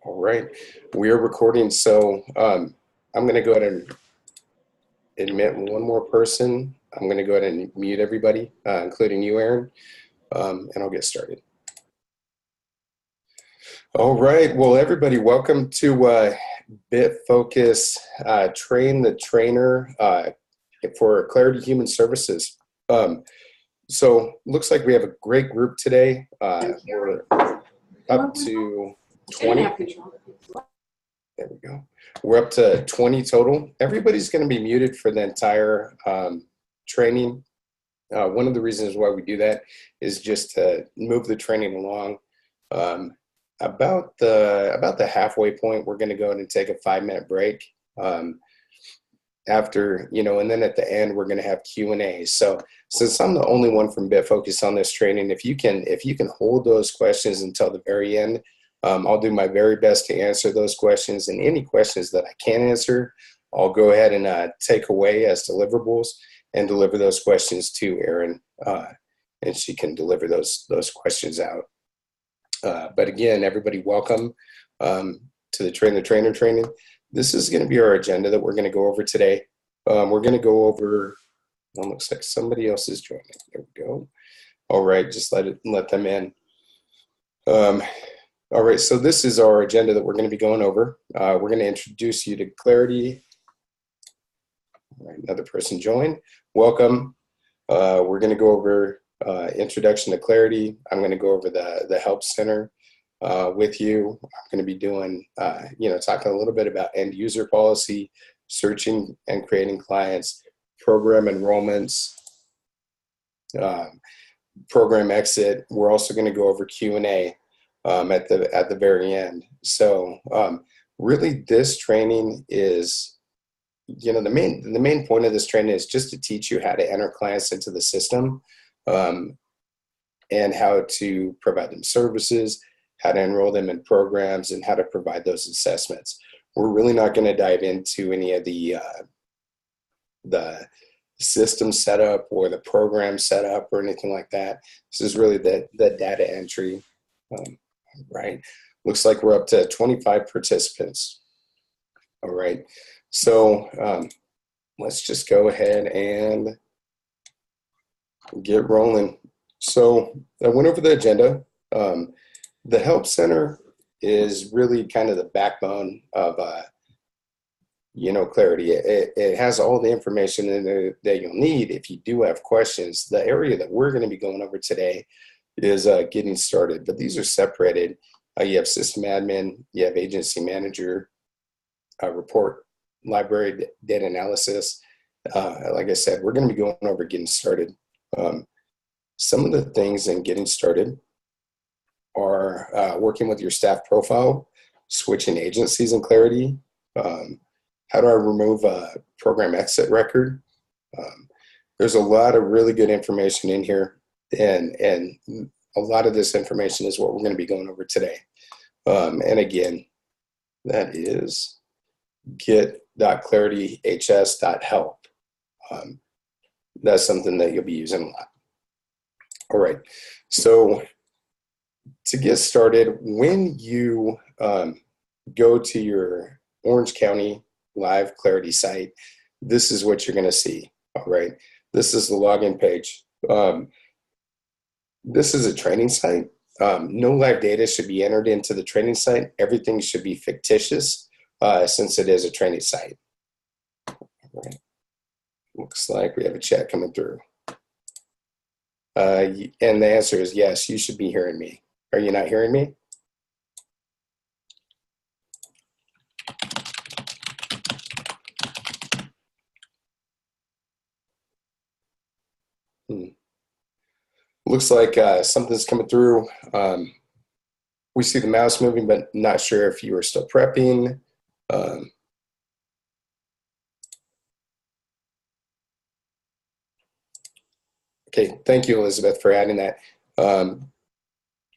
All right, we are recording, so I'm going to go ahead and admit one more person. I'm going to go ahead and mute everybody, including you, Aaron, and I'll get started. All right, well, everybody, welcome to BitFocus Train the Trainer for Clarity Human Services. So looks like we have a great group today. We're up to 20. There we go. We're up to 20 total. Everybody's going to be muted for the entire training. One of the reasons why we do that is just to move the training along. About the halfway point, we're going to go ahead and take a 5-minute break. After, and then at the end, we're going to have Q&A. So since I'm the only one from BitFocus on this training, if you can hold those questions until the very end, I'll do my very best to answer those questions, and any questions that I can't answer, I'll go ahead and take away as deliverables and deliver those questions to Erin, and she can deliver those questions out. But again, everybody, welcome to the Train the Trainer training. This is going to be our agenda that we're going to go over today. We're going to go over, looks like somebody else is joining. There we go. All right, just let them in. All right, so this is our agenda that we're going to be going over. We're going to introduce you to Clarity. All right, another person joined. Welcome. We're going to go over introduction to Clarity. I'm going to go over the Help Center with you. I'm going to be doing, talking a little bit about end user policy, searching and creating clients, program enrollments, program exit. We're also going to go over Q&A. At the very end. So really this training is, the main point of this training is just to teach you how to enter clients into the system, and how to provide them services, how to enroll them in programs, and how to provide those assessments. We're really not going to dive into any of the system setup or the program setup or anything like that. This is really the data entry. Right. Looks like we're up to 25 participants. All right. So let's just go ahead and get rolling. So I went over the agenda. The Help Center is really kind of the backbone of, Clarity. It has all the information in there that you'll need if you do have questions. The area that we're going to be going over today is getting started, but these are separated. You have system admin, you have agency manager, report, library, data analysis. Like I said, we're going to be going over getting started. Some of the things in getting started are working with your staff profile, switching agencies in Clarity. How do I remove a program exit record? There's a lot of really good information in here. And a lot of this information is what we're going to be going over today. And again, that is get.clarityhs.help. That's something that you'll be using a lot. All right. So to get started, when you go to your Orange County Live Clarity site, this is what you're going to see. All right. This is the login page. This is a training site. No live data should be entered into the training site. Everything should be fictitious since it is a training site. All right. Looks like we have a chat coming through. And the answer is yes, you should be hearing me. Are you not hearing me? Looks like something's coming through. We see the mouse moving, but not sure if you are still prepping. Okay, thank you, Elizabeth, for adding that. I'm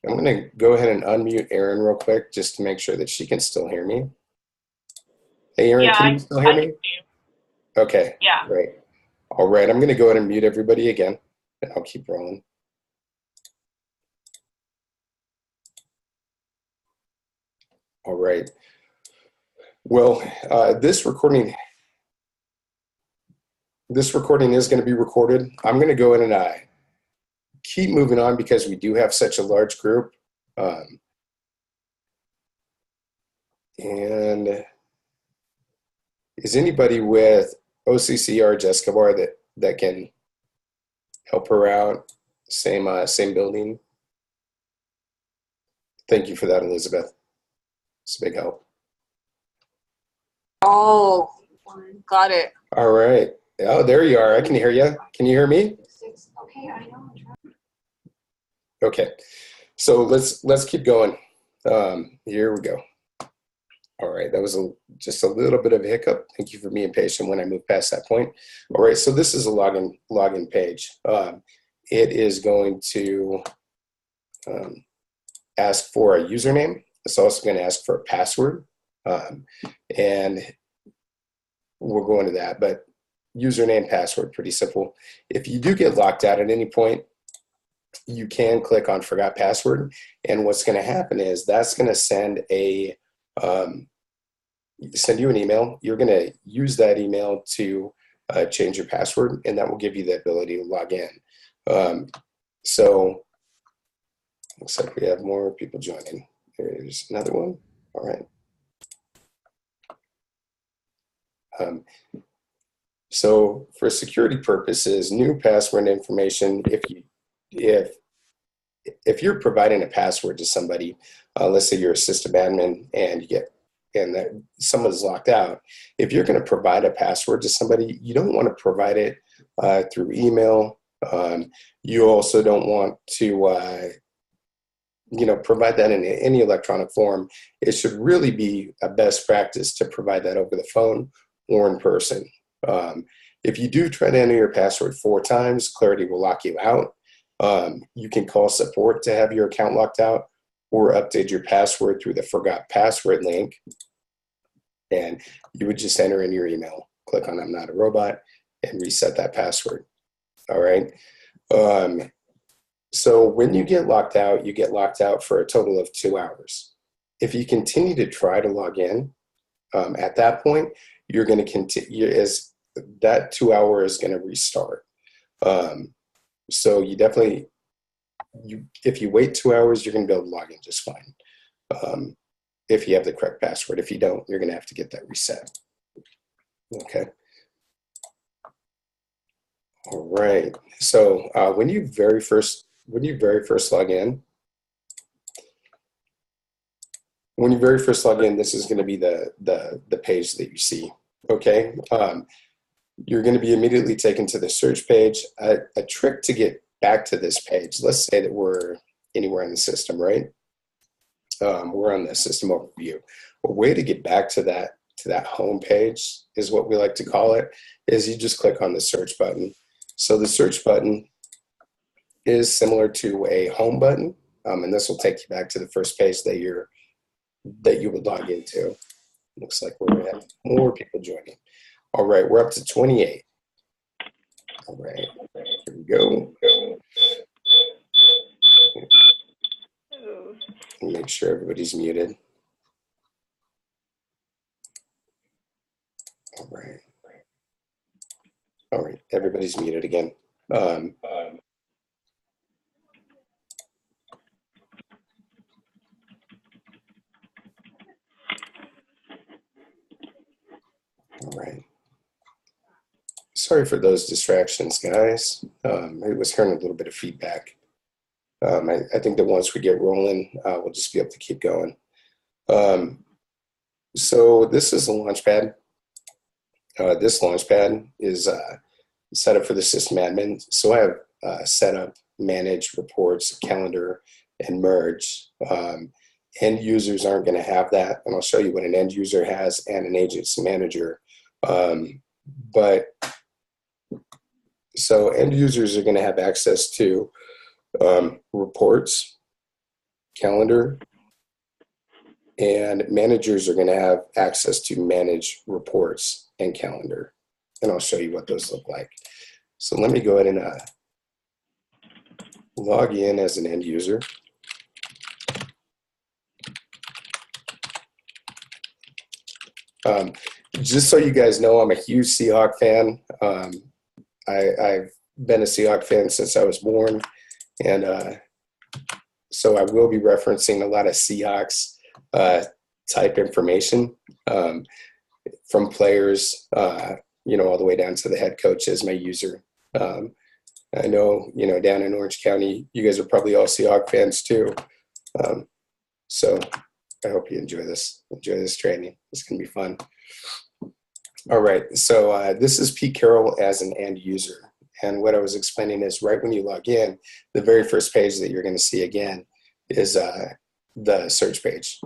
going to go ahead and unmute Erin real quick just to make sure that she can still hear me. Hey, Erin, can you still hear me? Okay, yeah. Great. All right, I'm going to go ahead and mute everybody again, and I'll keep rolling. All right. Well, this recording is going to be recorded. I'm going to go in and keep moving on because we do have such a large group. And is anybody with OCC or Jessica Bar that can help her out? Same building. Thank you for that, Elizabeth. It's a big help. Oh, got it. All right. Oh, there you are. I can hear you. Can you hear me? Okay, I know. Okay. So let's keep going. Here we go. All right. That was just a little bit of a hiccup. Thank you for being patient when I move past that point. All right. So this is a login page. It is going to ask for a username. It's also going to ask for a password. And we'll go into that, but username, password, pretty simple. If you do get locked out at any point, you can click on forgot password. And what's going to happen is that's going to send you an email. You're going to use that email to change your password, and that will give you the ability to log in. So looks like we have more people joining. There's another one. All right. So for security purposes, new password information, if you're providing a password to somebody, let's say you're a system admin and that someone's locked out, if you're going to provide a password to somebody, you don't want to provide it through email. You also don't want to provide that in any electronic form. It should really be a best practice to provide that over the phone or in person. If you do try to enter your password 4 times, Clarity will lock you out. You can call support to have your account locked out, or update your password through the forgot password link. And you would just enter in your email, click on I'm not a robot, and reset that password. All right. So when you get locked out, you get locked out for a total of 2 hours. If you continue to try to log in, at that point, you're going to continue as that 2 hour is going to restart. So you definitely, if you wait 2 hours, you're going to be able to log in just fine. If you have the correct password. If you don't, you're going to have to get that reset. Okay. All right. So when you very first log in, this is going to be the page that you see. Okay. You're going to be immediately taken to the search page. A trick to get back to this page, let's say that we're anywhere in the system, right? We're on the system overview. A way to get back to that home page is what we like to call it, is you just click on the search button. So the search button is similar to a home button, and this will take you back to the first page that you would log into. Looks like we're going to have more people joining. All right, we're up to 28. All right, here we go. Make sure everybody's muted. All right. All right, everybody's muted again. All right. Sorry for those distractions, guys. I was hearing a little bit of feedback. I think that once we get rolling, we'll just be able to keep going. So this is a Launchpad. This Launchpad is set up for the system admin. So I have set up, manage, reports, calendar, and merge. End users aren't going to have that, and I'll show you what an end user has and an agency manager. So end users are going to have access to reports, calendar, and managers are going to have access to manage reports and calendar. And I'll show you what those look like. So let me go ahead and log in as an end user. Just so you guys know, I'm a huge Seahawk fan. I've been a Seahawk fan since I was born, and so I will be referencing a lot of Seahawks type information from players, all the way down to the head coach as my user. I know, down in Orange County, you guys are probably all Seahawk fans too. So I hope you enjoy this training. It's going to be fun. All right, so this is Pete Carroll as an end user. And what I was explaining is right when you log in, the very first page that you're going to see again is the search page.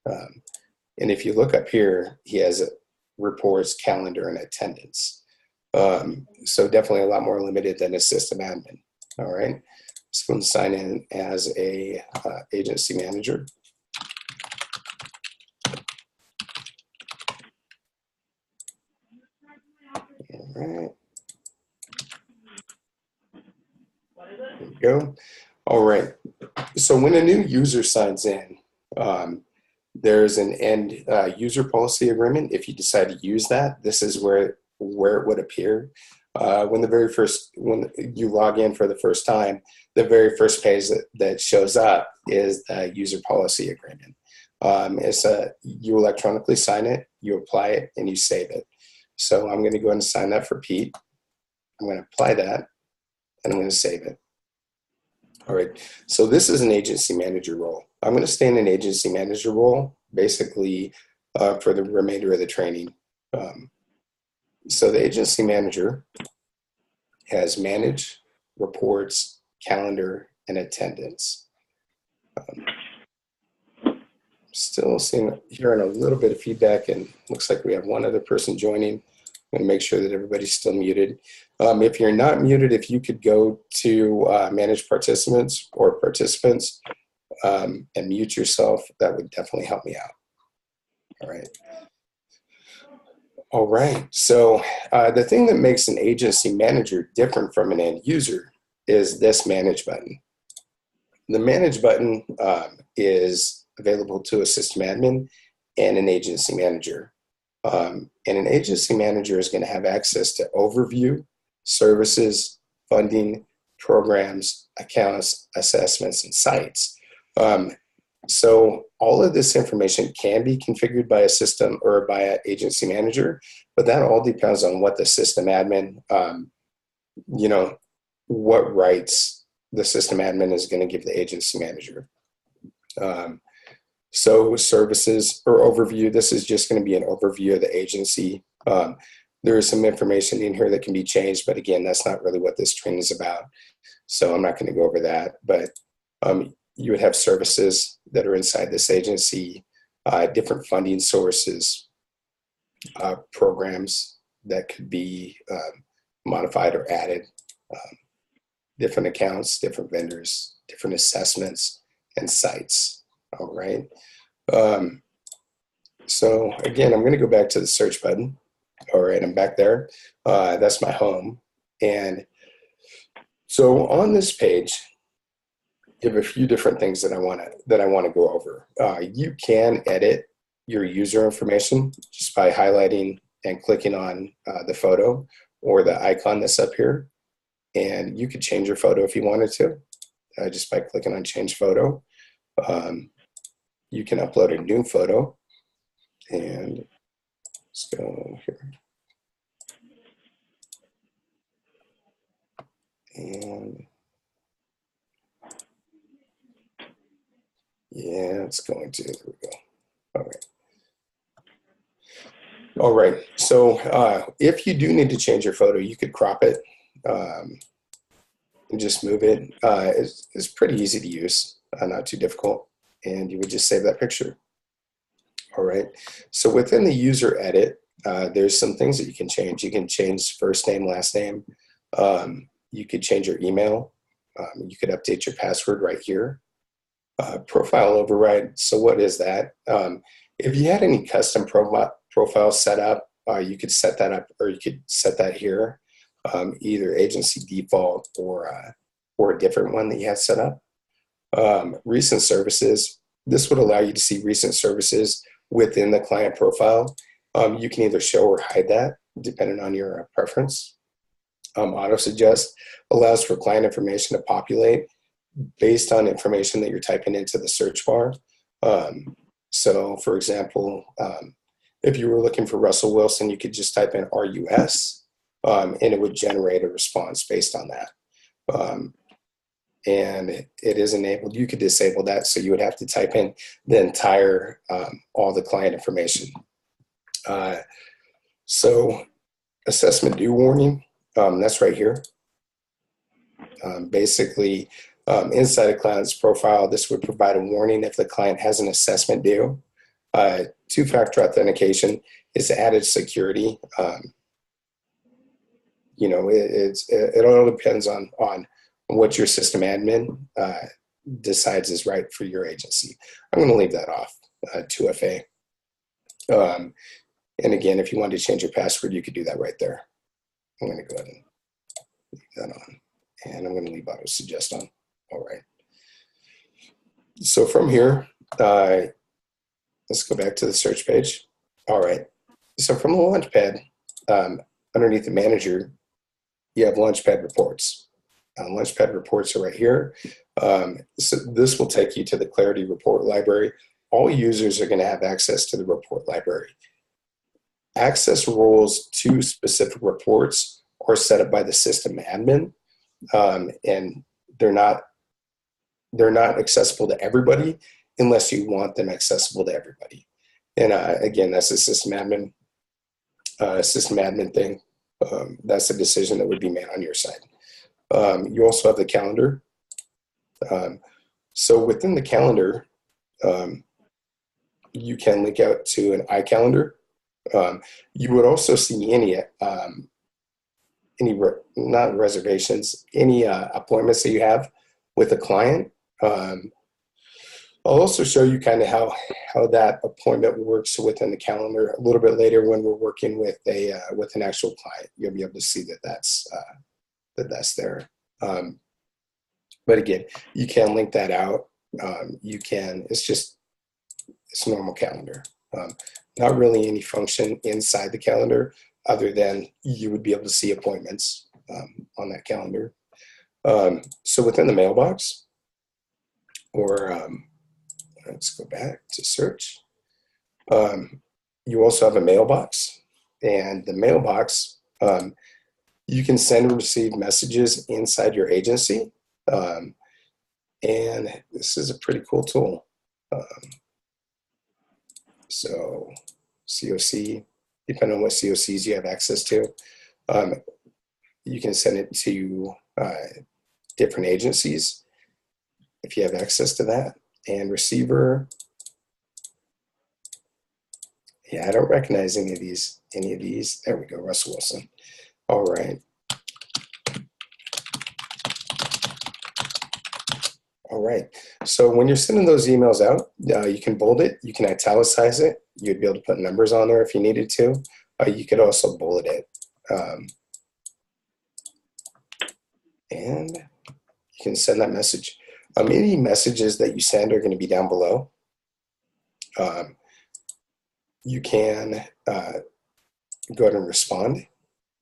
And if you look up here, he has reports, calendar, and attendance. So definitely a lot more limited than a system admin. All right, just going to sign in as a agency manager. All right. There we go. All right. So when a new user signs in, there's an end user policy agreement. If you decide to use that, this is where it would appear. When you log in for the first time, the very first page that shows up is the user policy agreement. You electronically sign it, you apply it, and you save it. So I'm going to go ahead and sign that for Pete. I'm going to apply that, and I'm going to save it. All right, so this is an agency manager role. I'm going to stay in an agency manager role basically for the remainder of the training. So the agency manager has manage, reports, calendar, and attendance. Still hearing a little bit of feedback, and looks like we have one other person joining. I'm going to make sure that everybody's still muted. If you're not muted, if you could go to manage participants or participants and mute yourself, that would definitely help me out. All right. All right. So the thing that makes an agency manager different from an end user is this manage button. The manage button is available to a system admin and an agency manager. And an agency manager is going to have access to overview, services, funding, programs, accounts, assessments, and sites. So all of this information can be configured by a system or by an agency manager, but that all depends on what the system admin, what rights the system admin is going to give the agency manager. So services or overview, this is just going to be an overview of the agency. There is some information in here that can be changed, but again, that's not really what this training is about. So I'm not going to go over that, but you would have services that are inside this agency, different funding sources, programs that could be modified or added, different accounts, different vendors, different assessments, and sites. All right. So again, I'm going to go back to the search button. All right, I'm back there. That's my home. And so on this page, you have a few different things that I want to go over. You can edit your user information just by highlighting and clicking on the photo or the icon that's up here. And you could change your photo if you wanted to, just by clicking on change photo. You can upload a new photo, and let's go here. And yeah, it's going to, there we go. All right. All right, so if you do need to change your photo, you could crop it and just move it. It's pretty easy to use, not too difficult, and you would just save that picture. All right, so within the user edit, there's some things that you can change. You can change first name, last name. You could change your email. You could update your password right here. Profile override, so what is that? If you had any custom profile set up, you could set that up, or you could set that here, either agency default or a different one that you have set up. Recent services, this would allow you to see recent services within the client profile. You can either show or hide that, depending on your preference. Auto suggest allows for client information to populate based on information that you're typing into the search bar. So for example, if you were looking for Russell Wilson, you could just type in RUS, and it would generate a response based on that. And it is enabled. You could disable that, so you would have to type in the entire, all the client information. So assessment due warning, that's right here. Basically, inside a client's profile, this would provide a warning if the client has an assessment due. Two-factor authentication is added security. It all depends on what your system admin decides is right for your agency. I'm going to leave that off, 2FA. And again, if you wanted to change your password, you could do that right there. I'm going to go ahead and leave that on. And I'm going to leave auto suggest on. All right. So from here, let's go back to the search page. All right. So from the Launchpad, underneath the manager, you have Launchpad reports. Launchpad reports are right here. So this will take you to the Clarity report library. All users are going to have access to the report library. Access rules to specific reports are set up by the system admin, and they're not accessible to everybody unless you want them accessible to everybody. And again, that's a system admin thing. That's a decision that would be made on your side. You also have the calendar. So within the calendar, you can link out to an iCalendar. You would also see any not reservations, any appointments that you have with a client. I'll also show you kind of how that appointment works within the calendar a little bit later when we're working with an actual client. You'll be able to see that that's there. But again, you can link that out. It's normal calendar. Not really any function inside the calendar other than you would be able to see appointments on that calendar. So within the mailbox, or let's go back to search. You also have a mailbox, and the mailbox, you can send and receive messages inside your agency. And this is a pretty cool tool. So COC, depending on what COCs you have access to, you can send it to different agencies if you have access to that. And receiver, yeah, I don't recognize any of these. There we go, Russell Wilson. All right. All right. So when you're sending those emails out, you can bold it, you can italicize it. You'd be able to put numbers on there if you needed to. You could also bullet it. And you can send that message. Any messages that you send are going to be down below. You can go ahead and respond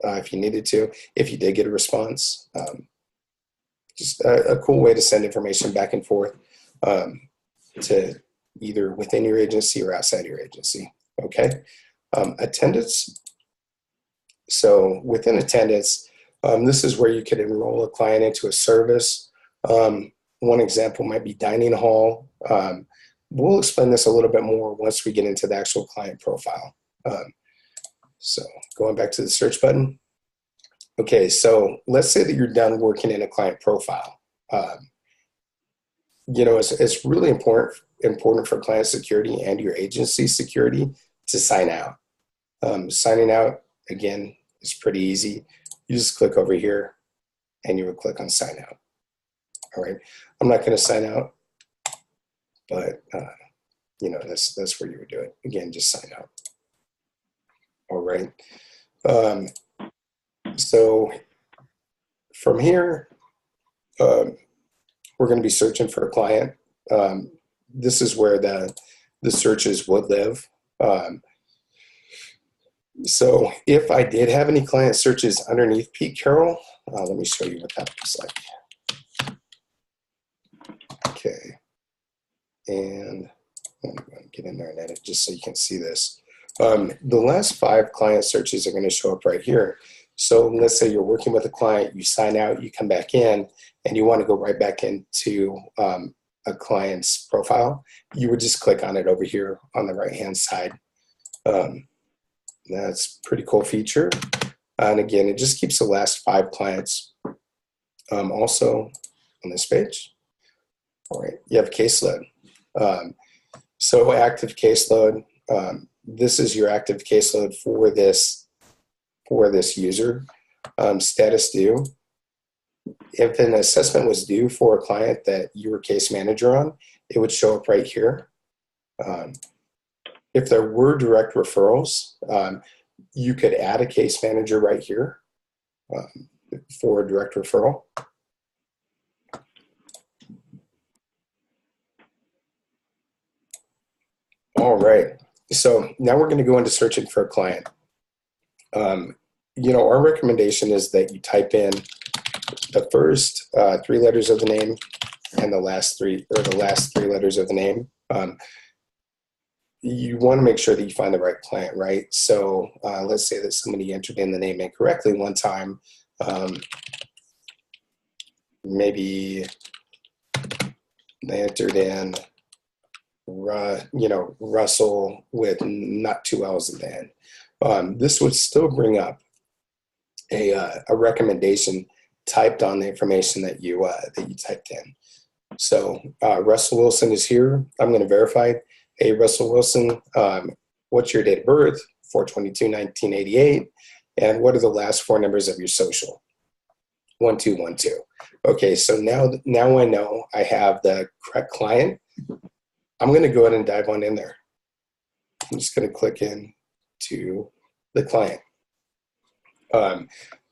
if you needed to, if you did get a response. Just a cool way to send information back and forth to either within your agency or outside your agency. Okay. Attendance. So within attendance, this is where you could enroll a client into a service. One example might be dining hall. We'll explain this a little bit more once we get into the actual client profile. So going back to the search button. Okay, so let's say that you're done working in a client profile. It's really important for client security and your agency security to sign out. Signing out, again, is pretty easy. You just click over here and you would click on sign out. All right, I'm not going to sign out, but that's where you would do it. Again, just sign out. All right. So from here, we're going to be searching for a client. This is where the searches would live. So if I did have any client searches underneath Pete Carroll, let me show you what that looks like. Okay, and I'm going to get in there and edit just so you can see this. The last 5 client searches are going to show up right here. So let's say you're working with a client, you sign out, you come back in, and you want to go right back into a client's profile. You would just click on it over here on the right-hand side. That's a pretty cool feature. And again, it just keeps the last 5 clients also on this page. All right, you have caseload. So active caseload, this is your active caseload for this user. Status due. If an assessment was due for a client that you were case manager on, it would show up right here. If there were direct referrals, you could add a case manager right here for a direct referral. All right, so now we're going to go into searching for a client. Our recommendation is that you type in the first 3 letters of the name and the last three letters of the name. You want to make sure that you find the right client, right? So let's say that somebody entered in the name incorrectly one time. Maybe they entered in Russell with not 2 L's at the end. This would still bring up a recommendation typed on the information that you typed in. So Russell Wilson is here. I'm going to verify. Hey, Russell Wilson, what's your date of birth? 4/22/1988. And what are the last 4 numbers of your social? 1212. Okay, so now I know I have the correct client. I'm going to go ahead and dive on in there. I'm just going to click in to the client.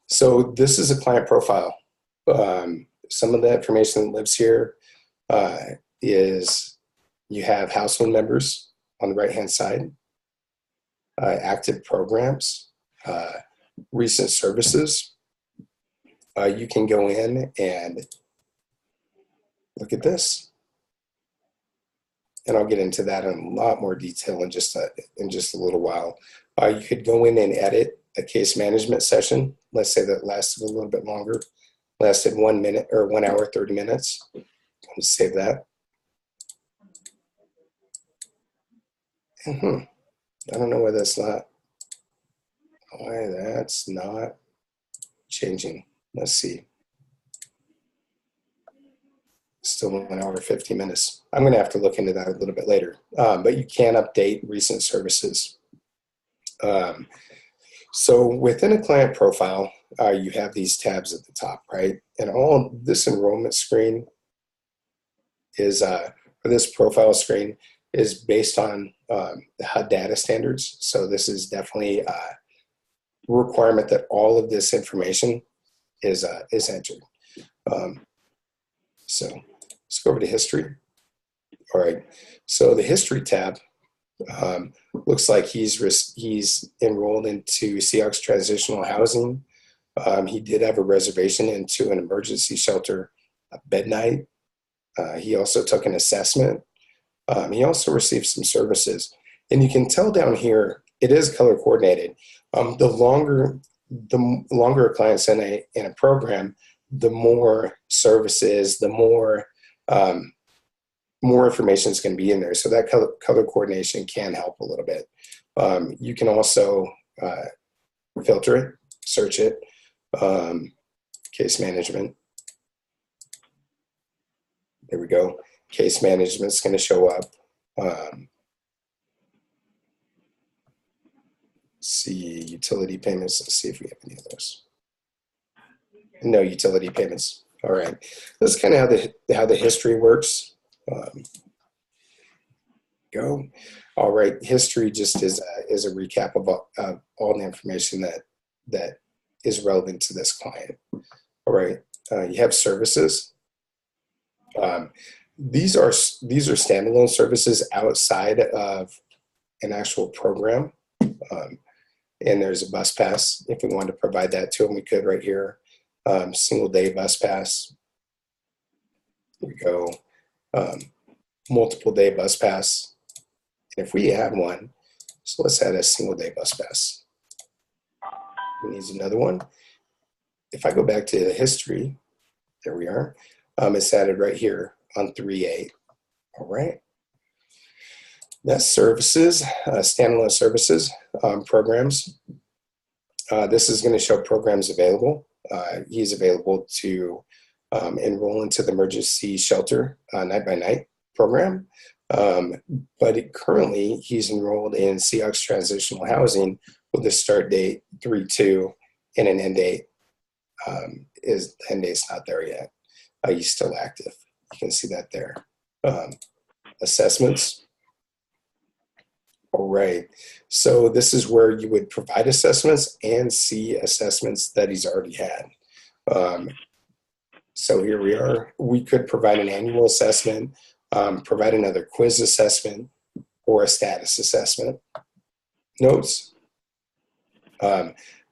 So this is a client profile. Some of the information that lives here is you have household members on the right-hand side, active programs, recent services. You can go in and look at this. And I'll get into that in a lot more detail in just a little while. You could go in and edit a case management session. Let's say that lasted a little bit longer, lasted 1 minute or 1 hour, 30 minutes. I'll save that. I don't know why that's not changing. Let's see. Still 1 hour, 50 minutes. I'm going to have to look into that a little bit later. But you can update recent services. So within a client profile, you have these tabs at the top, right? And all this enrollment screen is, or this profile screen is based on the HUD data standards. So this is definitely a requirement that all of this information is entered. So let's go over to history. All right, so the history tab looks like he's enrolled into Seahawks Transitional Housing. He did have a reservation into an emergency shelter bed night. He also took an assessment. He also received some services. And you can tell down here, it is color coordinated. The longer a client's in a program, the more services, the more information is going to be in there. So that color coordination can help a little bit. You can also filter it, search it, case management. There we go. Case management is going to show up. See utility payments. Let's see if we have any of those. No utility payments. All right. That's kind of how the history works. Go. All right. History just is a recap of all the information that is relevant to this client. All right. You have services. These are standalone services outside of an actual program. and there's a bus pass. If we wanted to provide that to them, we could right here. Single day bus pass. Here we go. Multiple day bus pass. And if we add one, so let's add a single day bus pass. We need another one. If I go back to the history, there we are. It's added right here on 3A. All right. That's services, standalone services, programs. This is going to show programs available. He's available to enroll into the emergency shelter night by night program. But currently he's enrolled in Seahawks transitional housing with a start date 3/2 and an end date. The end date's not there yet. He's still active. You can see that there. Assessments. All right. So this is where you would provide assessments and see assessments that he's already had. So here we are. We could provide an annual assessment, provide another quiz assessment, or a status assessment. Notes.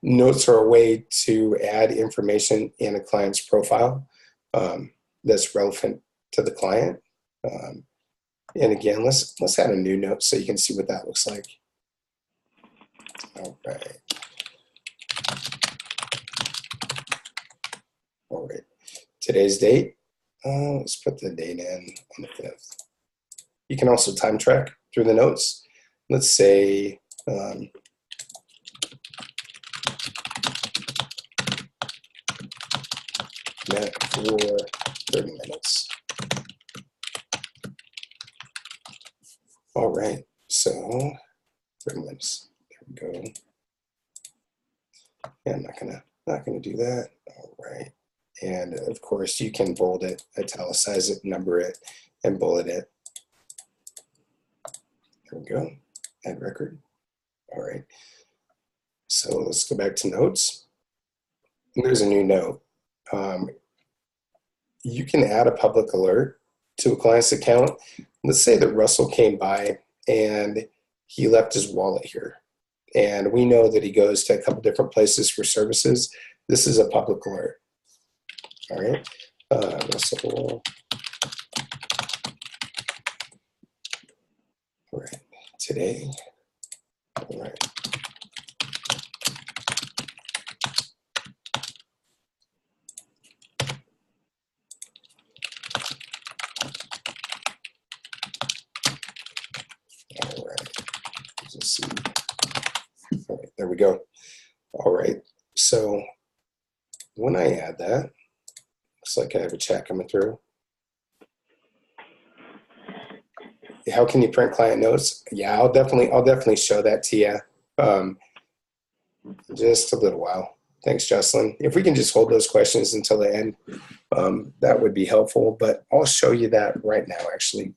Notes are a way to add information in a client's profile that's relevant to the client. And again, let's add a new note so you can see what that looks like. All right. All right. Today's date. Let's put the date in on the 5th. You can also time track through the notes. Let's say met for 30 minutes. All right, so 30 minutes. There we go. Yeah, I'm not gonna do that. All right, and of course you can bold it, italicize it, number it, and bullet it. There we go. Add record. All right. So let's go back to notes. And there's a new note. You can add a public alert to a client's account. Let's say that Russell came by and he left his wallet here. And we know that he goes to a couple different places for services. This is a public alert. All right. Russell. All right. Today. All right. All right. Let's see. All right, there we go. All right. So when I add that, looks like I have a chat coming through. How can you print client notes? Yeah, I'll definitely show that to you. Just a little while. Thanks, Jocelyn. If we can just hold those questions until the end, that would be helpful. But I'll show you that right now, actually.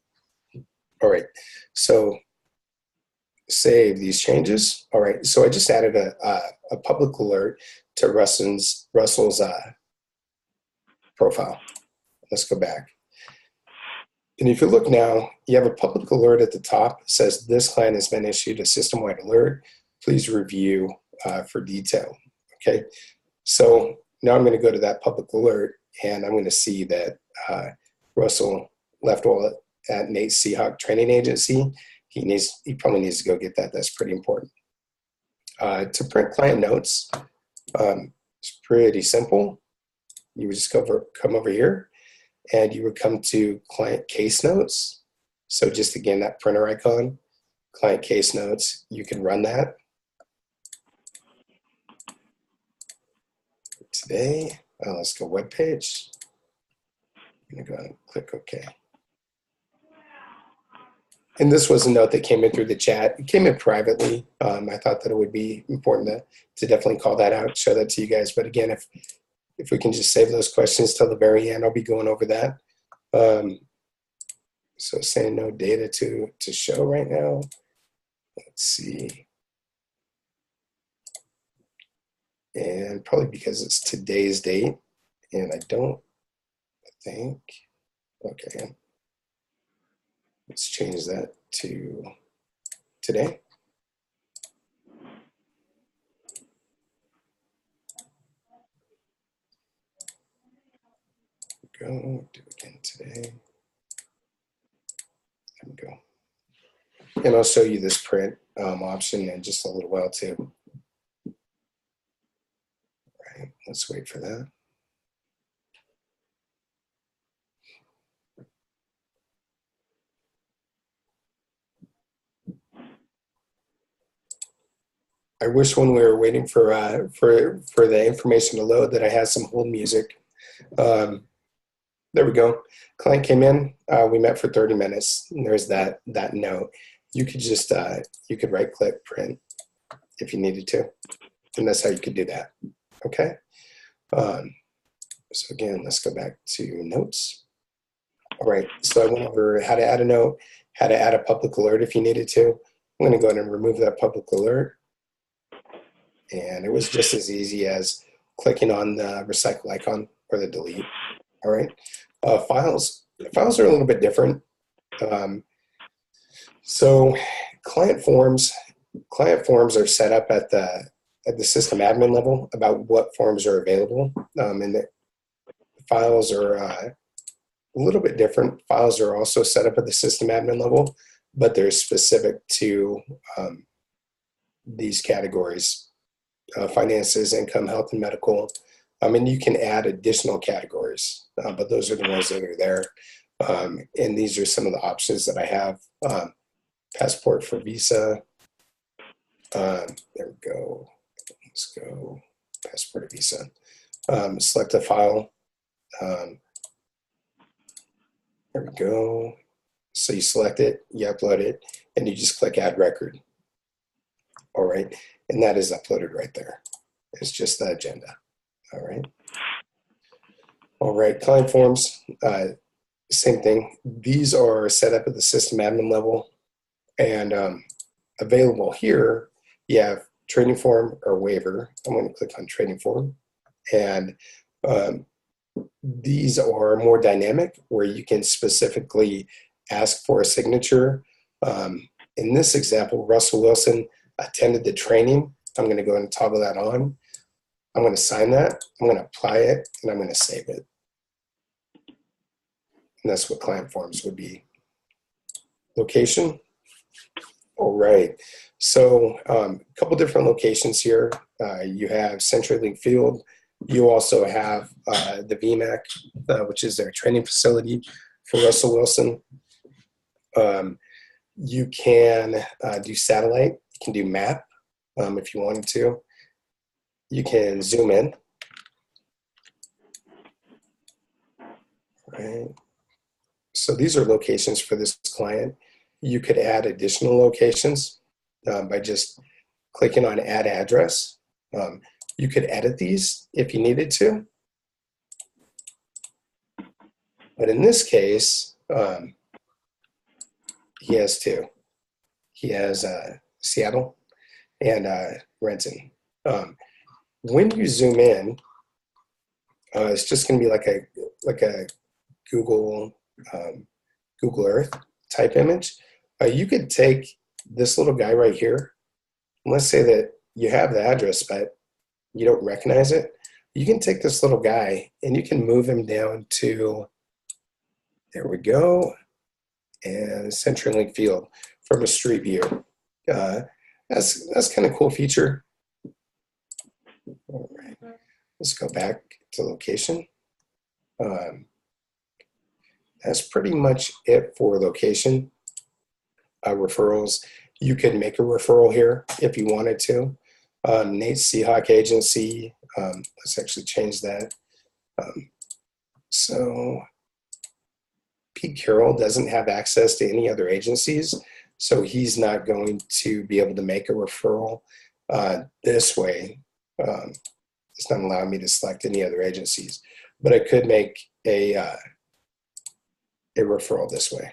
All right. So save these changes. All right. So I just added a public alert to Russell's profile. Let's go back. And if you look now, you have a public alert at the top. It says this client has been issued a system-wide alert. Please review for detail. Okay. So now I'm going to go to that public alert, and I'm going to see that Russell left wallet at Nate Seahawk Training Agency. He probably needs to go get that. That's pretty important. To print client notes, it's pretty simple. You would just come over here, and you would come to client case notes. So just again, that printer icon, client case notes, you can run that. Today, let's go web page. I'm gonna go ahead and click OK. And this was a note that came in through the chat. It came in privately. I thought that it would be important to definitely call that out, show that to you guys. But again, if we can just save those questions till the very end, I'll be going over that. So saying no data to show right now. Let's see. And probably because it's today's date, and I don't think, okay. Let's change that to today. And I'll show you this print option in just a little while too. Right, let's wait for that. I wish when we were waiting for the information to load that I had some hold music. There we go. Client came in. We met for 30 minutes. And there's that note. You could just you could right click print if you needed to, and that's how you could do that. Okay. So again, let's go back to notes. All right. So I went over how to add a note, how to add a public alert if you needed to. I'm going to go ahead and remove that public alert. And it was just as easy as clicking on the recycle icon or the delete. All right. Files are a little bit different. So client forms are set up at the system admin level about what forms are available. And the files are a little bit different. Files are also set up at the system admin level, but they're specific to these categories. Finances, income, health, and medical. And you can add additional categories, but those are the ones that are there. And these are some of the options that I have. Passport for visa. There we go. Let's go. Passport or visa. Select a file. There we go. So you select it, you upload it, and you just click add record. All right. And that is uploaded right there. It's just the agenda. All right. All right. Client forms, same thing. These are set up at the system admin level, and available here, you have trading form or waiver. I'm going to click on trading form. And these are more dynamic, where you can specifically ask for a signature. In this example, Russell Wilson attended the training. I'm going to go ahead and toggle that on. I'm going to sign that. I'm going to apply it, and I'm going to save it. And that's what client forms would be. Location. All right. So a couple different locations here. You have CenturyLink Field. You also have the VMAC, which is their training facility for Russell Wilson. You can do satellite. You can do map if you wanted to. You can zoom in. Right. So these are locations for this client. You could add additional locations by just clicking on add address. You could edit these if you needed to. But in this case, he has two. He has Seattle and Renton. When you zoom in, it's just going to be like a Google Earth type image. You could take this little guy right here. And let's say that you have the address, but you don't recognize it. You can take this little guy and you can move him down to, there we go, and CenturyLink Field from a street view. That's kind of cool feature. All right, let's go back to location. That's pretty much it for location. Referrals, you could make a referral here if you wanted to. Nate's Seahawk Agency, let's actually change that. So Pete Carroll doesn't have access to any other agencies, so he's not going to be able to make a referral this way. It's not allowing me to select any other agencies, but I could make a referral this way.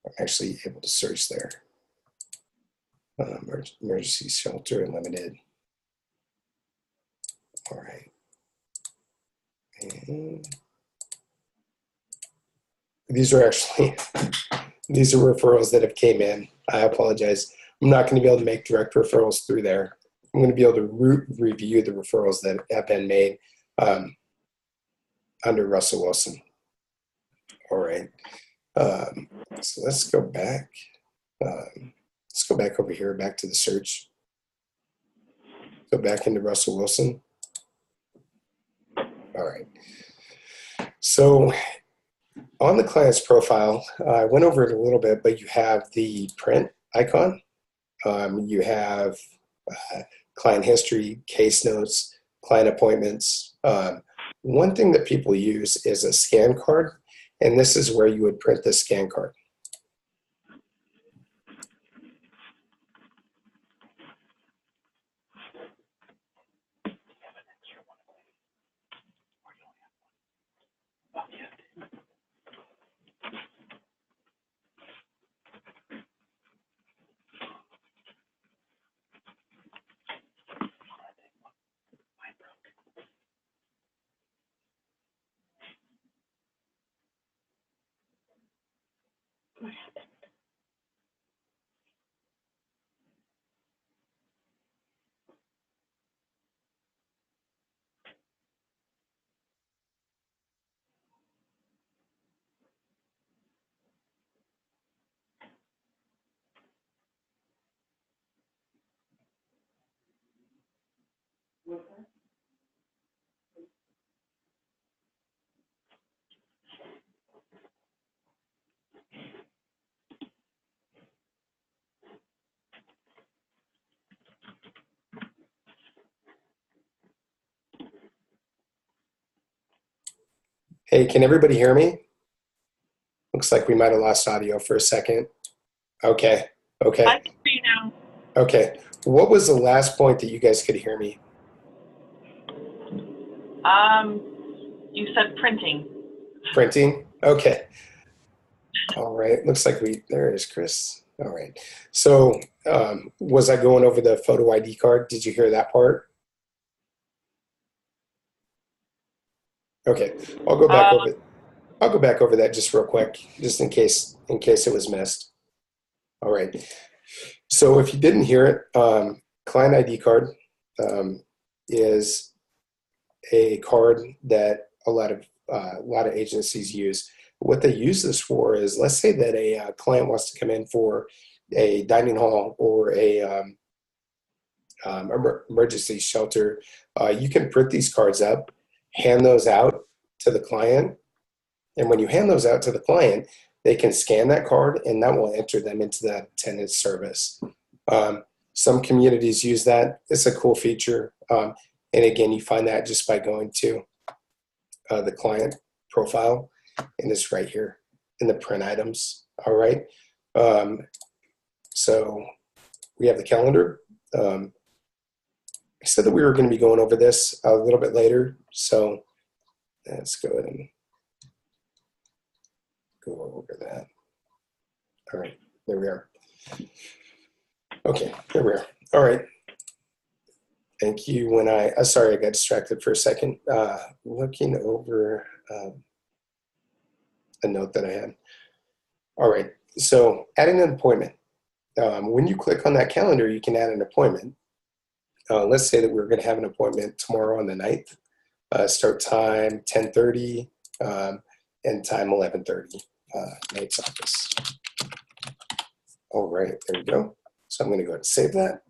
I'm actually able to search there. Emergency shelter and limited. All right. And these are actually, these are referrals that have came in. I apologize. I'm not going to be able to make direct referrals through there. I'm going to be able to review the referrals that have been made under Russell Wilson. All right. So let's go back. Let's go back over here, back to the search. Go back into Russell Wilson. All right. So on the client's profile, I went over it a little bit, but you have the print icon. You have client history, case notes, client appointments. One thing that people use is a scan card, and this is where you would print the scan card. Hey, can everybody hear me? Looks like we might have lost audio for a second. Okay, okay, I can hear you now. okay. What was the last point that you guys could hear me? You said printing. Printing? Okay. All right. Looks like there is Chris. All right. So was I going over the photo ID card? Did you hear that part? Okay. I'll go back over I'll go back over that just real quick, just in case it was missed. All right. So if you didn't hear it, client ID card is a card that a lot of agencies use. What they use this for is, let's say that a client wants to come in for a dining hall or a emergency shelter. You can print these cards up, hand those out to the client, and when you hand those out to the client, they can scan that card, and that will enter them into that attendance service. Some communities use that. It's a cool feature. And again, you find that just by going to the client profile, and it's right here in the print items. All right. So we have the calendar. I said that we were going to be going over this a little bit later. So let's go ahead and go over that. All right, there we are. Okay, there we are. All right. Thank you. Sorry, I got distracted for a second. Looking over a note that I had. All right, so adding an appointment. When you click on that calendar, you can add an appointment. Let's say that we're going to have an appointment tomorrow on the 9th. Start time 10:30 and time 11:30. Nate's office. All right, there we go. So I'm going to go ahead and save that.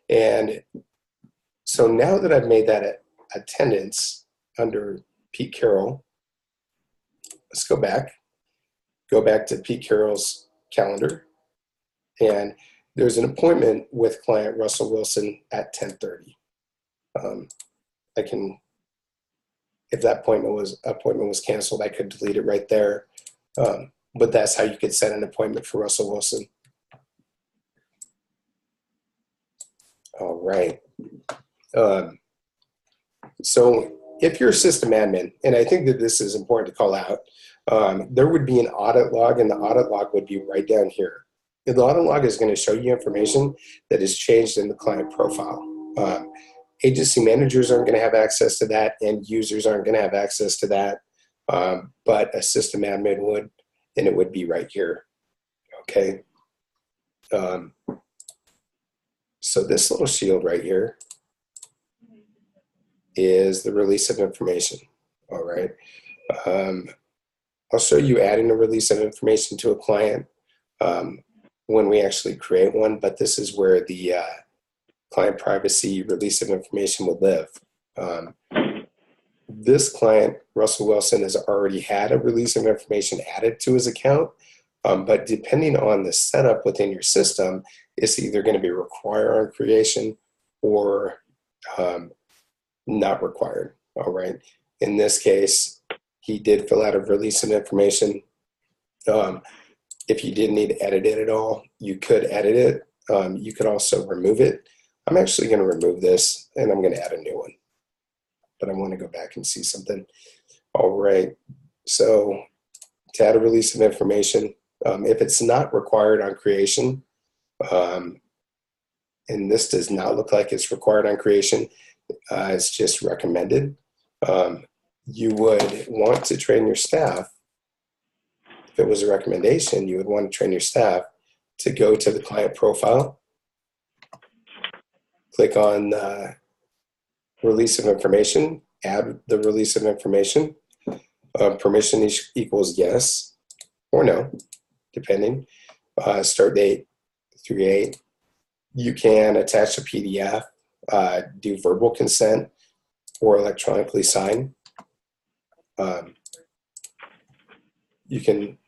And so now that I've made that attendance under Pete Carroll, let's go back to Pete Carroll's calendar. And there's an appointment with client Russell Wilson at 10:30. I can, if that appointment was canceled, I could delete it right there. But that's how you could set an appointment for Russell Wilson. All right. So if you're a system admin, and I think that this is important to call out, there would be an audit log, and the audit log would be right down here. The audit log is going to show you information that is changed in the client profile. Agency managers aren't going to have access to that, and users aren't going to have access to that, but a system admin would, and it would be right here. Okay. So this little shield right here is the release of information. All right. I'll show you adding a release of information to a client when we actually create one, but this is where the client privacy release of information would live. This client, Russell Wilson, has already had a release of information added to his account, but depending on the setup within your system, it's either going to be required on creation or not required. All right. In this case, he did fill out a release of information. If you didn't need to edit it at all, you could edit it. You could also remove it. I'm actually going to remove this and I'm going to add a new one. But I want to go back and see something. All right. So to add a release of information, if it's not required on creation, and this does not look like it's required on creation, it's just recommended. You would want to train your staff. If it was a recommendation, you would want to train your staff to go to the client profile, click on release of information, add the release of information. Permission equals yes or no, depending. Start date 3/8. You can attach a PDF, do verbal consent, or electronically sign. You can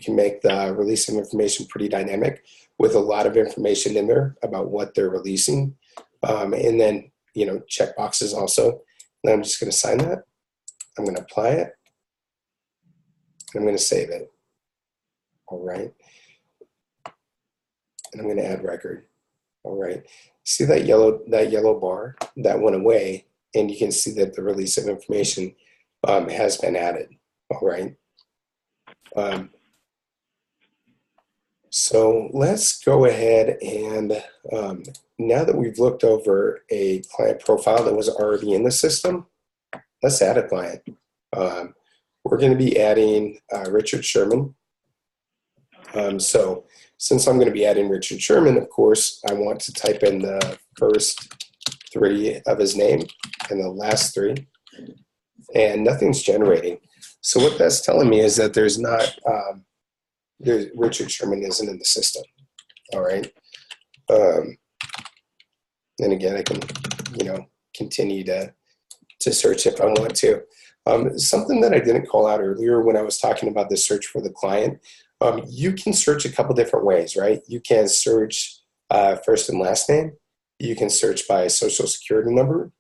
make the release of information pretty dynamic with a lot of information in there about what they're releasing. And then, check boxes also. And I'm just going to sign that. I'm going to apply it. And I'm going to save it. All right. And I'm going to add record. All right. See that yellow bar that went away, and you can see that the release of information has been added. All right. So let's go ahead and now that we've looked over a client profile that was already in the system, let's add a client. We're going to be adding Richard Sherman. So since I'm going to be adding Richard Sherman, of course, I want to type in the first 3 of his name and the last 3, and nothing's generating. So what that's telling me is that there's not, Richard Sherman isn't in the system. All right. And again, I can, continue to search if I want to. Something that I didn't call out earlier when I was talking about the search for the client, you can search a couple different ways, right? You can search first and last name. You can search by social security number.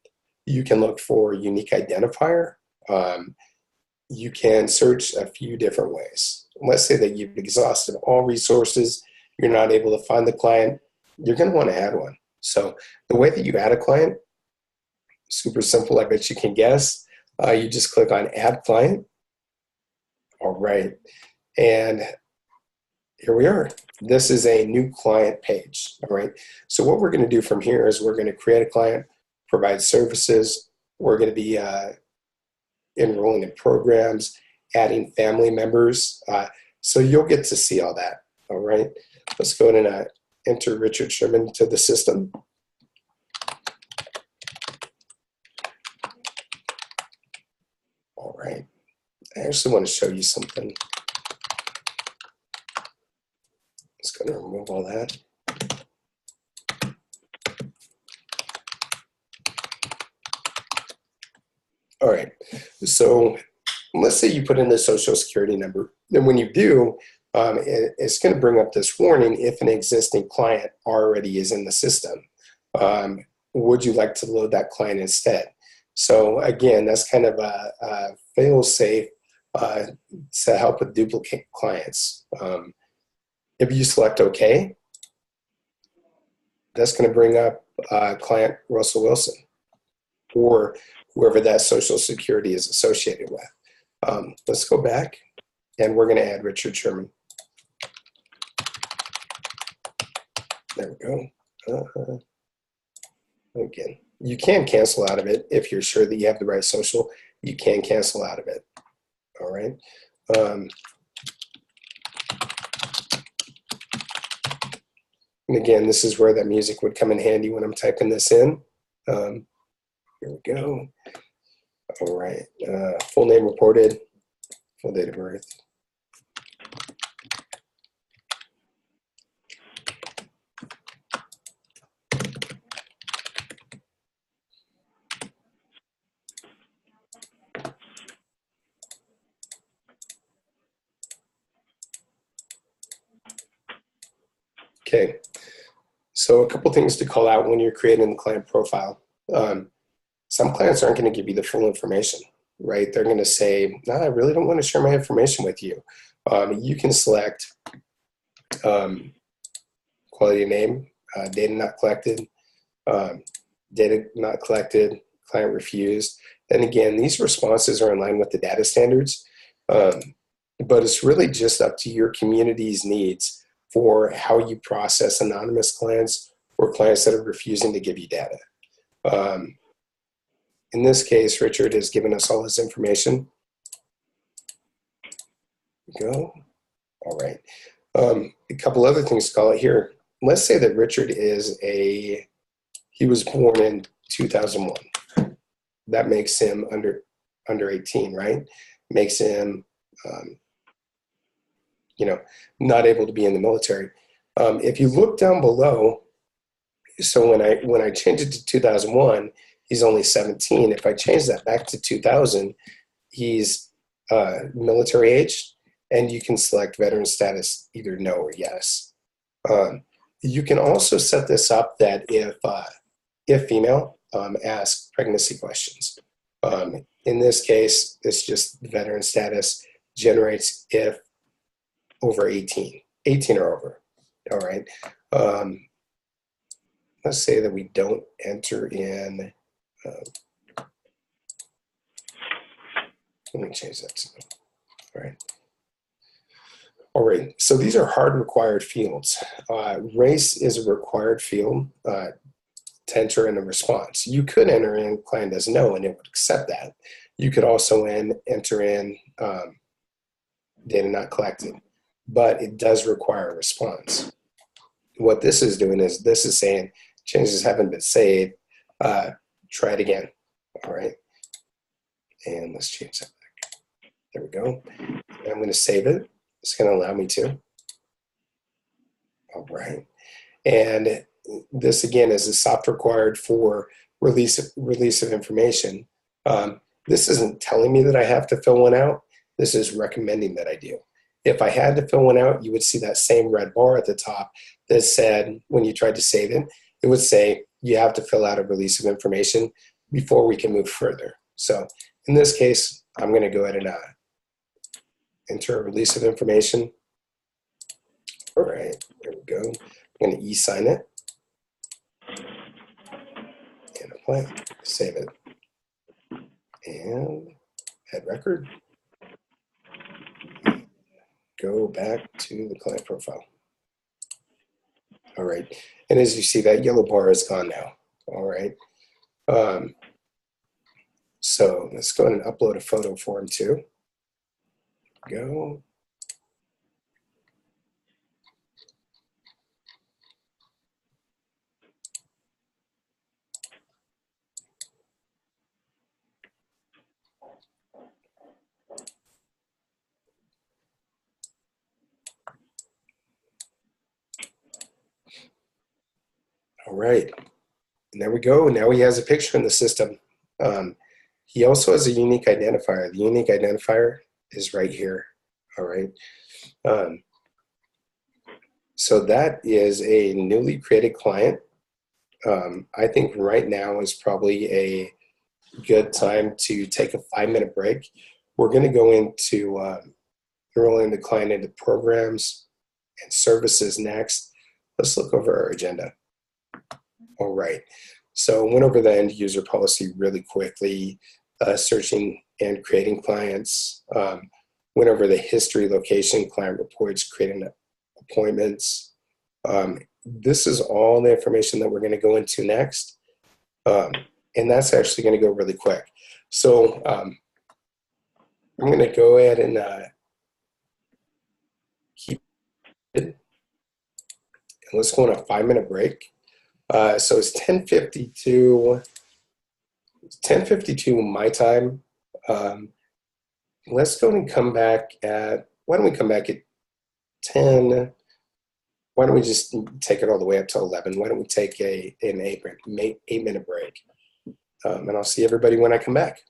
You can look for unique identifier. You can search a few different ways. Let's say that you've exhausted all resources, you're not able to find the client, you're going to want to add one. So the way that you add a client, super simple, I bet you can guess. You just click on Add Client. All right. And here we are. This is a new client page. All right. So what we're going to do from here is we're going to create a client, provide services. We're going to be enrolling in programs, adding family members. So you'll get to see all that. All right. Let's go ahead and enter Richard Sherman to the system. All right. I actually want to show you something. Just going to remove all that. All right. So let's say you put in the social security number. And when you do, it's going to bring up this warning if an existing client already is in the system. Would you like to load that client instead? So again, that's kind of a fail-safe to help with duplicate clients. If you select OK, that's going to bring up client Russell Wilson or whoever that social security is associated with. Let's go back, and we're going to add Richard Sherman. There we go. Again, you can cancel out of it if you're sure that you have the right social. You can cancel out of it. All right. And again, this is where that music would come in handy when I'm typing this in. Here we go. All right. Full name reported. full date of birth. Okay, so a couple things to call out when you're creating the client profile. Some clients aren't going to give you the full information, right? They're going to say, no, I really don't want to share my information with you. You can select quality of name, data not collected, data not collected, client refused. And again, these responses are in line with the data standards, but it's really just up to your community's needs for how you process anonymous clients or clients that are refusing to give you data. In this case, Richard has given us all his information. Go. All right. A couple other things to call it here. Let's say that Richard he was born in 2001. That makes him under 18, right? Makes him, not able to be in the military. If you look down below, so when I change it to 2001, he's only 17. If I change that back to 2000, he's military age, and you can select veteran status, either no or yes. You can also set this up that if female, ask pregnancy questions. In this case, it's just veteran status generates if over 18 or over. All right. Let's say that we don't enter in. Let me change that to, all right. All right, so these are hard required fields. Race is a required field to enter in a response. You could enter in client as no and it would accept that. You could also enter in data not collected, but it does require a response. What this is doing is this is saying changes haven't been saved, try it again, all right? And let's change that back. There we go. And I'm gonna save it. It's going to allow me to. All right. And this, again, is a soft required for release of information. This isn't telling me that I have to fill one out. This is recommending that I do. If I had to fill one out, you would see that same red bar at the top that said, when you tried to save it, it would say, you have to fill out a release of information before we can move further. So in this case, I'm going to go ahead and enter a release of information. All right, there we go. I'm going to e-sign it and apply, save it, and add record. Go back to the client profile. All right, and as you see, that yellow bar is gone now. All right, so let's go ahead and upload a photo for him too. Go. All right, and there we go. Now he has a picture in the system. He also has a unique identifier. The unique identifier is right here. All right. So that is a newly created client. I think right now is probably a good time to take a 5-minute break. We're going to go into enrolling the client into programs and services next. Let's look over our agenda. All right. So went over the end user policy really quickly, searching and creating clients. Went over the history, location, client reports, creating appointments. This is all the information that we're going to go into next. And that's actually going to go really quick. So I'm going to go ahead and keep it. And let's go on a 5-minute break. So it's 10:52 my time. let's go and come back at, why don't we come back at 10? Why don't we just take it all the way up to 11? Why don't we take an 8 minute break? And I'll see everybody when I come back.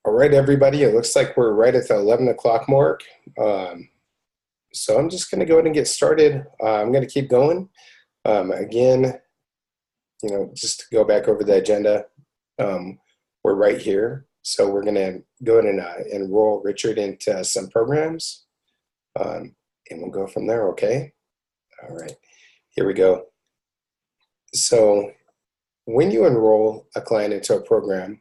All right, everybody, it looks like we're right at the 11 o'clock mark. So I'm just going to go ahead and get started. I'm going to keep going. Again, just to go back over the agenda, we're right here. So we're going to go ahead and enroll Richard into some programs, and we'll go from there, okay? All right, here we go. So when you enroll a client into a program,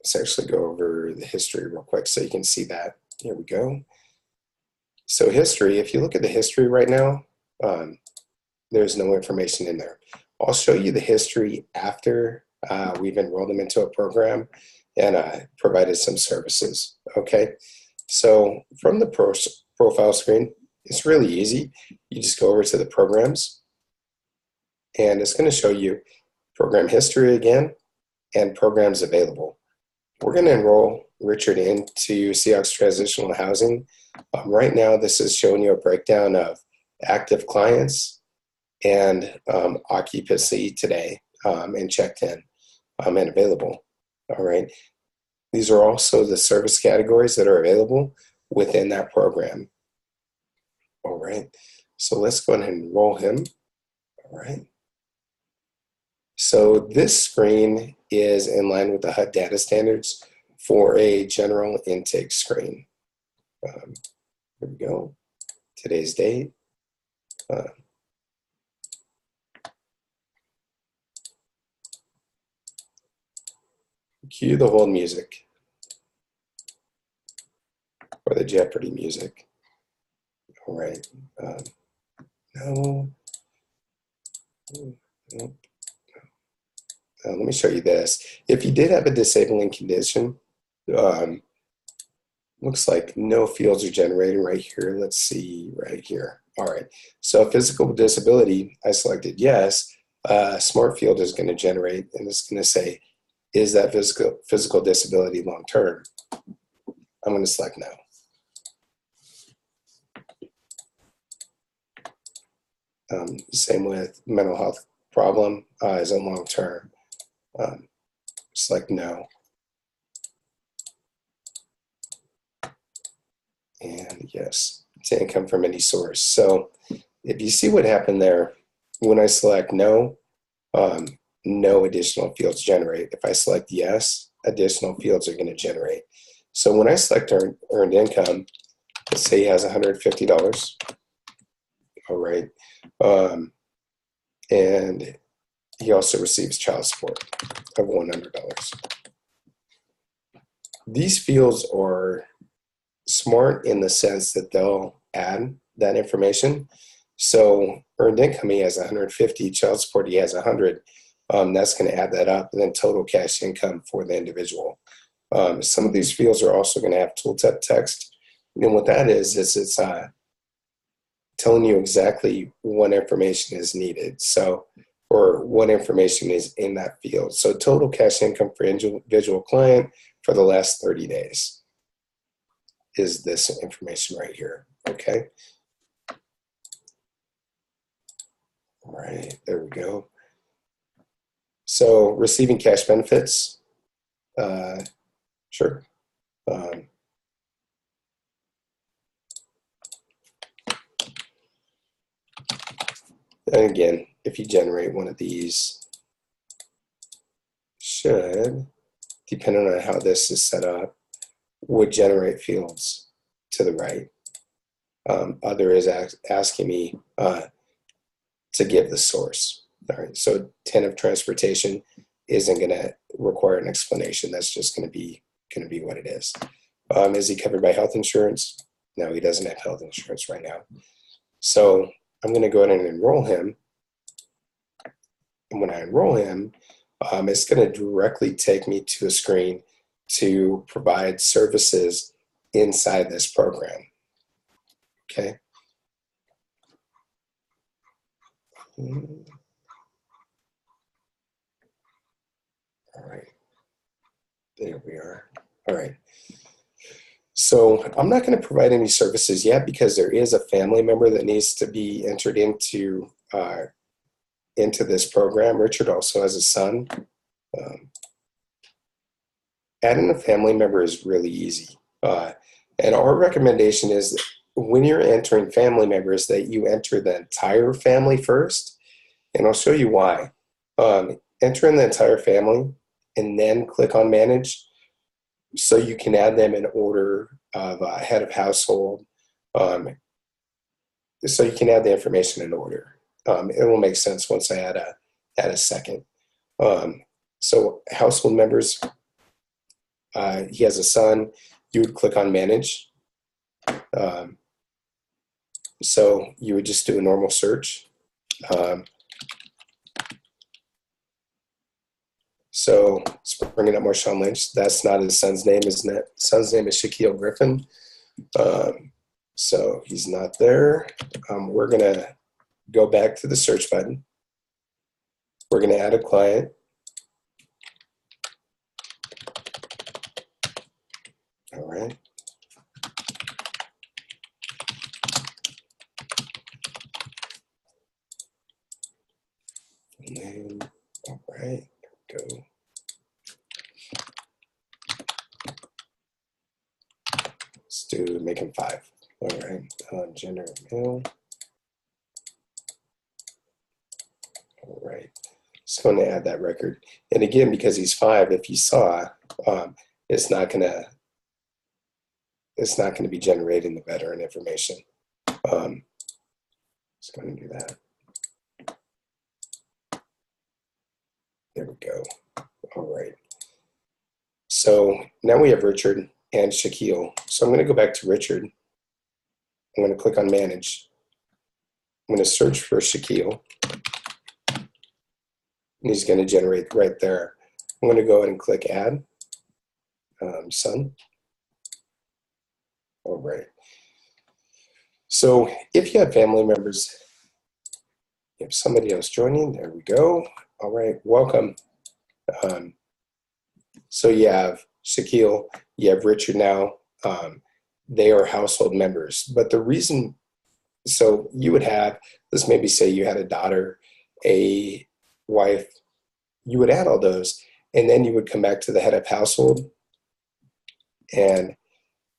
let's actually go over the history real quick so you can see that. Here we go. So history, if you look at the history right now, there's no information in there. I'll show you the history after we've enrolled them into a program and provided some services, okay? So from the profile screen, it's really easy. You just go over to the programs, and it's going to show you program history again and programs available. We're going to enroll Richard into Seahawks Transitional Housing. Right now, this is showing you a breakdown of active clients and occupancy today and checked in and available. All right. These are also the service categories that are available within that program. All right. So let's go ahead and enroll him. All right. So this screen is in line with the HUD data standards for a general intake screen. Here we go. Today's date. Cue the hold music or the Jeopardy music. All right. No. Nope. Let me show you this. If you did have a disabling condition, looks like no fields are generating right here. Let's see right here. All right. So physical disability, I selected yes. Smart field is going to generate, and it's going to say, is that physical disability long term? I'm going to select no. Same with mental health problem, is it long term? Select no. And yes, to income from any source. So if you see what happened there, when I select no, no additional fields generate. If I select yes, additional fields are going to generate. So when I select earned income, let's say he has $150. All right. And he also receives child support of $100. These fields are smart in the sense that they'll add that information. So earned income, he has 150, child support, he has 100. That's going to add that up, and then total cash income for the individual. Some of these fields are also going to have tooltip text. And what that is it's telling you exactly what information is needed. So, or what information is in that field. So total cash income for individual client for the last 30 days is this information right here, okay? All right, there we go. So receiving cash benefits, sure. And again, if you generate one of these, should, depending on how this is set up, would generate fields to the right. Other is asking me to give the source. All right, so 10 of transportation isn't going to require an explanation. That's just going to be what it is. Is he covered by health insurance? No, he doesn't have health insurance right now. So I'm going to go ahead and enroll him. And when I enroll him, it's going to directly take me to a screen to provide services inside this program. Okay. All right. There we are. All right. So I'm not going to provide any services yet because there is a family member that needs to be entered into this program. Richard also has a son. adding a family member is really easy. And our recommendation is that when you're entering family members that you enter the entire family first, and I'll show you why. Enter in the entire family and then click on manage so you can add them in order of head of household. Um, so you can add the information in order. It will make sense once I add a second. So household members, he has a son, you would click on manage. So you would just do a normal search. So it's bringing up Marshawn Lynch. That's not his son's name, isn't it? Son's name is Shaquille Griffin. So he's not there. We're going to go back to the search button. We're going to add a client. All right. Name. All right. Go. Let's do make him 5. All right. Gender male. All right. Just going to add that record. And again, because he's 5, if you saw, it's not going to be generating the veteran information. Just going to do that. There we go. All right. So now we have Richard and Shaquille. So I'm going to go back to Richard. I'm going to click on manage. I'm going to search for Shaquille. And he's going to generate right there. I'm going to go ahead and click add. Son. All right. So if you have family members, you have somebody else joining, there we go. All right, welcome. So you have Shaquille, you have Richard now. They are household members. But the reason, so you would have, let's maybe say you had a daughter, a wife, you would add all those, and then you would come back to the head of household, and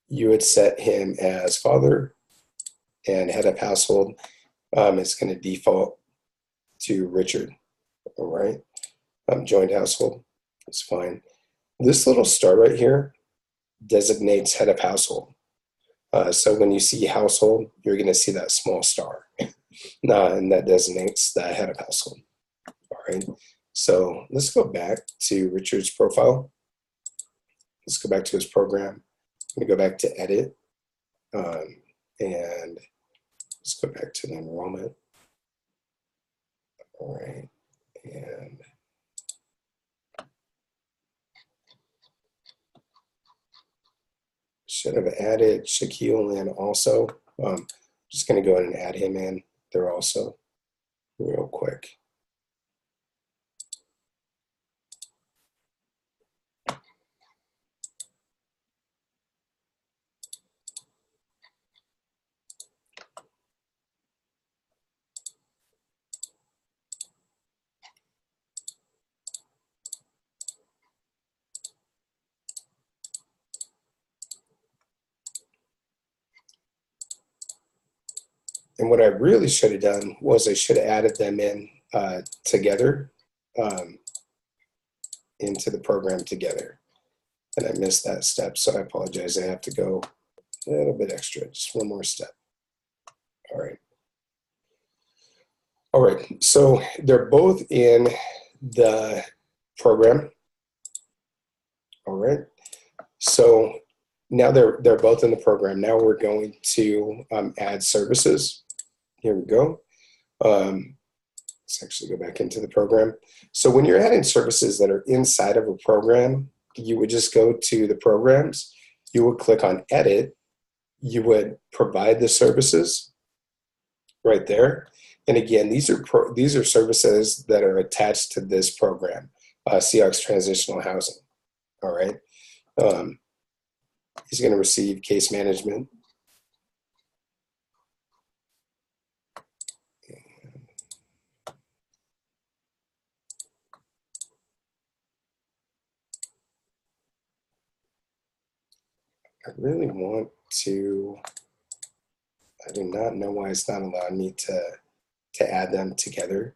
you would set him as father, and head of household is going to default to Richard. All right, joined household, it's fine. This little star right here designates head of household. So when you see household, you're going to see that small star, and that designates the head of household. All right, so let's go back to Richard's profile. Let's go back to his program. I'm going to go back to edit, and let's go back to the enrollment. All right, and should have added Shaquille in also. Just going to go ahead and add him in there also real quick. And what I really should have done was I should have added them in together into the program together. And I missed that step, so I apologize. I have to go a little bit extra, just one more step. All right. All right, so they're both in the program. All right, so now they're both in the program. Now we're going to add services. Here we go. Let's actually go back into the program. So when you're adding services that are inside of a program, you would just go to the programs, you would click on edit, you would provide the services right there. And again, these are services that are attached to this program, Seahawks Transitional Housing. All right. He's going to receive case management. I really want to, I do not know why it's not allowing me to add them together.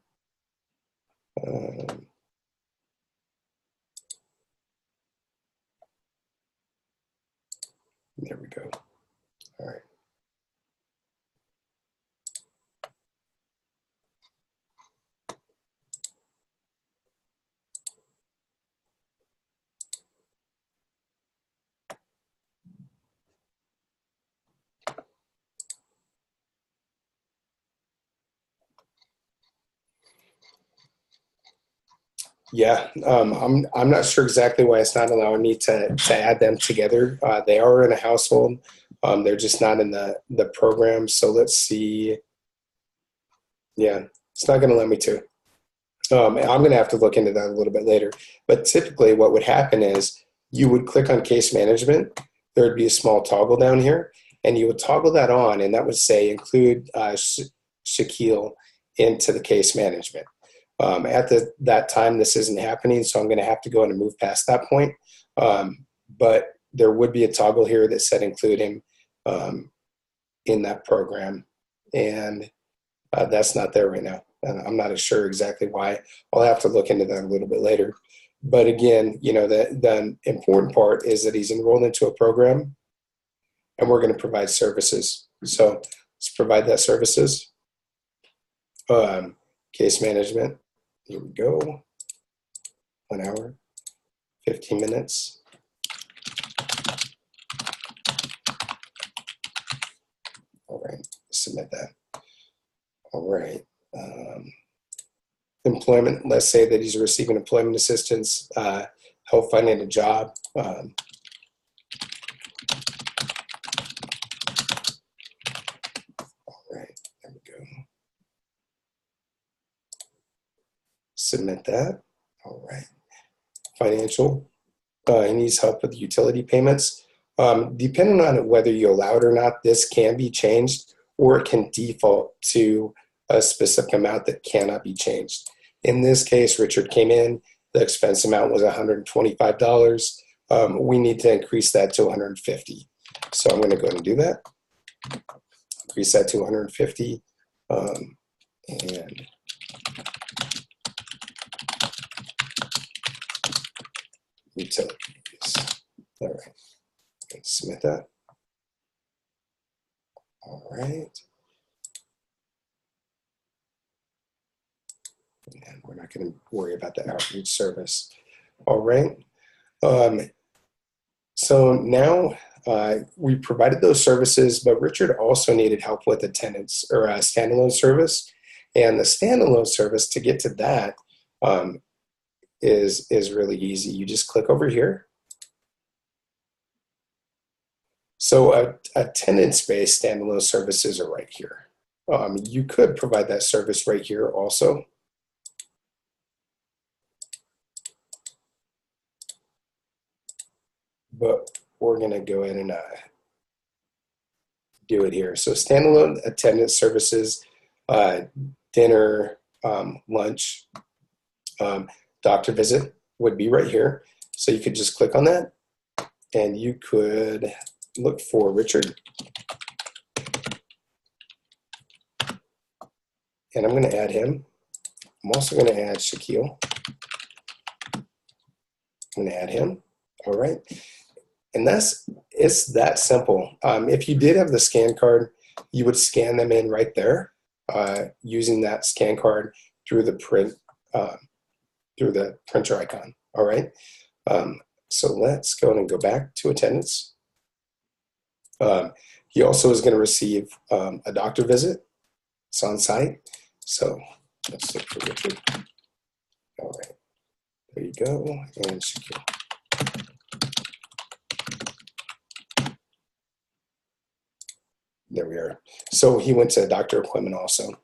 There we go. All right. Yeah, I'm not sure exactly why it's not allowing me to add them together. They are in a household. They're just not in the program. So let's see. Yeah, it's not going to let me to. I'm going to have to look into that a little bit later. But typically, what would happen is you would click on case management. There would be a small toggle down here, and you would toggle that on, and that would say include Shaquille into the case management. At that time, this isn't happening, so I'm going to have to go in and move past that point. But there would be a toggle here that said include him in that program, and that's not there right now. And I'm not sure exactly why. I'll have to look into that a little bit later. But again, the important part is that he's enrolled into a program, and we're going to provide services. So let's provide that services. Case management. Here we go. 1 hour, 15 minutes. All right, submit that. All right. Employment, let's say that he's receiving employment assistance, help finding a job. All right, there we go. Submit that. All right. Financial, he needs help with utility payments. Depending on whether you allow it or not, this can be changed, or it can default to a specific amount that cannot be changed. In this case, Richard came in, the expense amount was $125. We need to increase that to $150. So I'm going to go ahead and do that. Increase that to $150. And utilities. All right. Submit that. All right. And we're not going to worry about the outreach service. All right. So now we provided those services, but Richard also needed help with attendance or a standalone service. And the standalone service, to get to that, is really easy. You just click over here. So attendance-based standalone services are right here. You could provide that service right here also. But we're going to go in and do it here. So standalone attendance services, dinner, lunch, doctor visit would be right here. So you could just click on that, and you could look for Richard. And I'm going to add him. I'm also going to add Shaquille. I'm going to add him. All right. And it's that simple. If you did have the scan card, you would scan them in right there using that scan card through the print through the printer icon. All right. So let's go and go back to attendance. He also is going to receive a doctor visit. It's on site. So let's look for Richard. All right. There you go. And Shaquille. There we are. So he went to a doctor appointment also.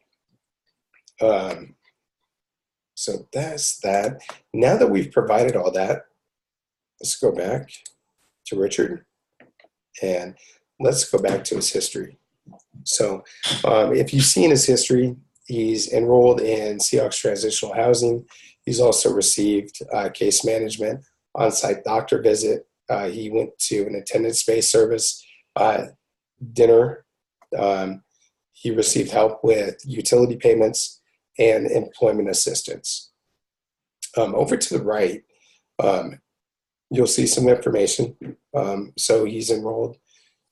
So that's that. Now that we've provided all that, let's go back to Richard and let's go back to his history. So if you've seen his history, he's enrolled in Seahawks Transitional Housing. He's also received case management, on-site doctor visit, He went to an attendance-based service, dinner. He received help with utility payments and employment assistance. Over to the right, you'll see some information. So he's enrolled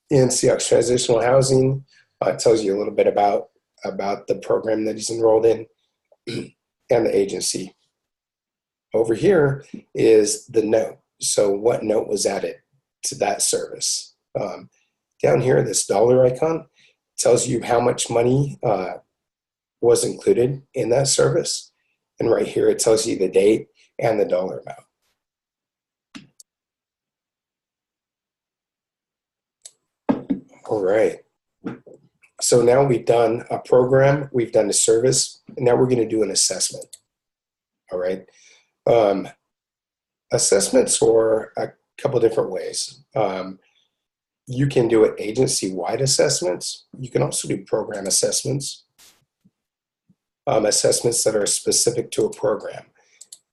in Seahawks Transitional Housing. It tells you a little bit about the program that he's enrolled in and the agency. Over here is the note. So what note was added to that service? Down here, this dollar icon tells you how much money was included in that service. And right here, it tells you the date and the dollar amount. All right. So now we've done a program, we've done a service, and now we're going to do an assessment. All right. Assessments are a couple different ways. You can do it agency-wide assessments. You can also do program assessments, assessments that are specific to a program.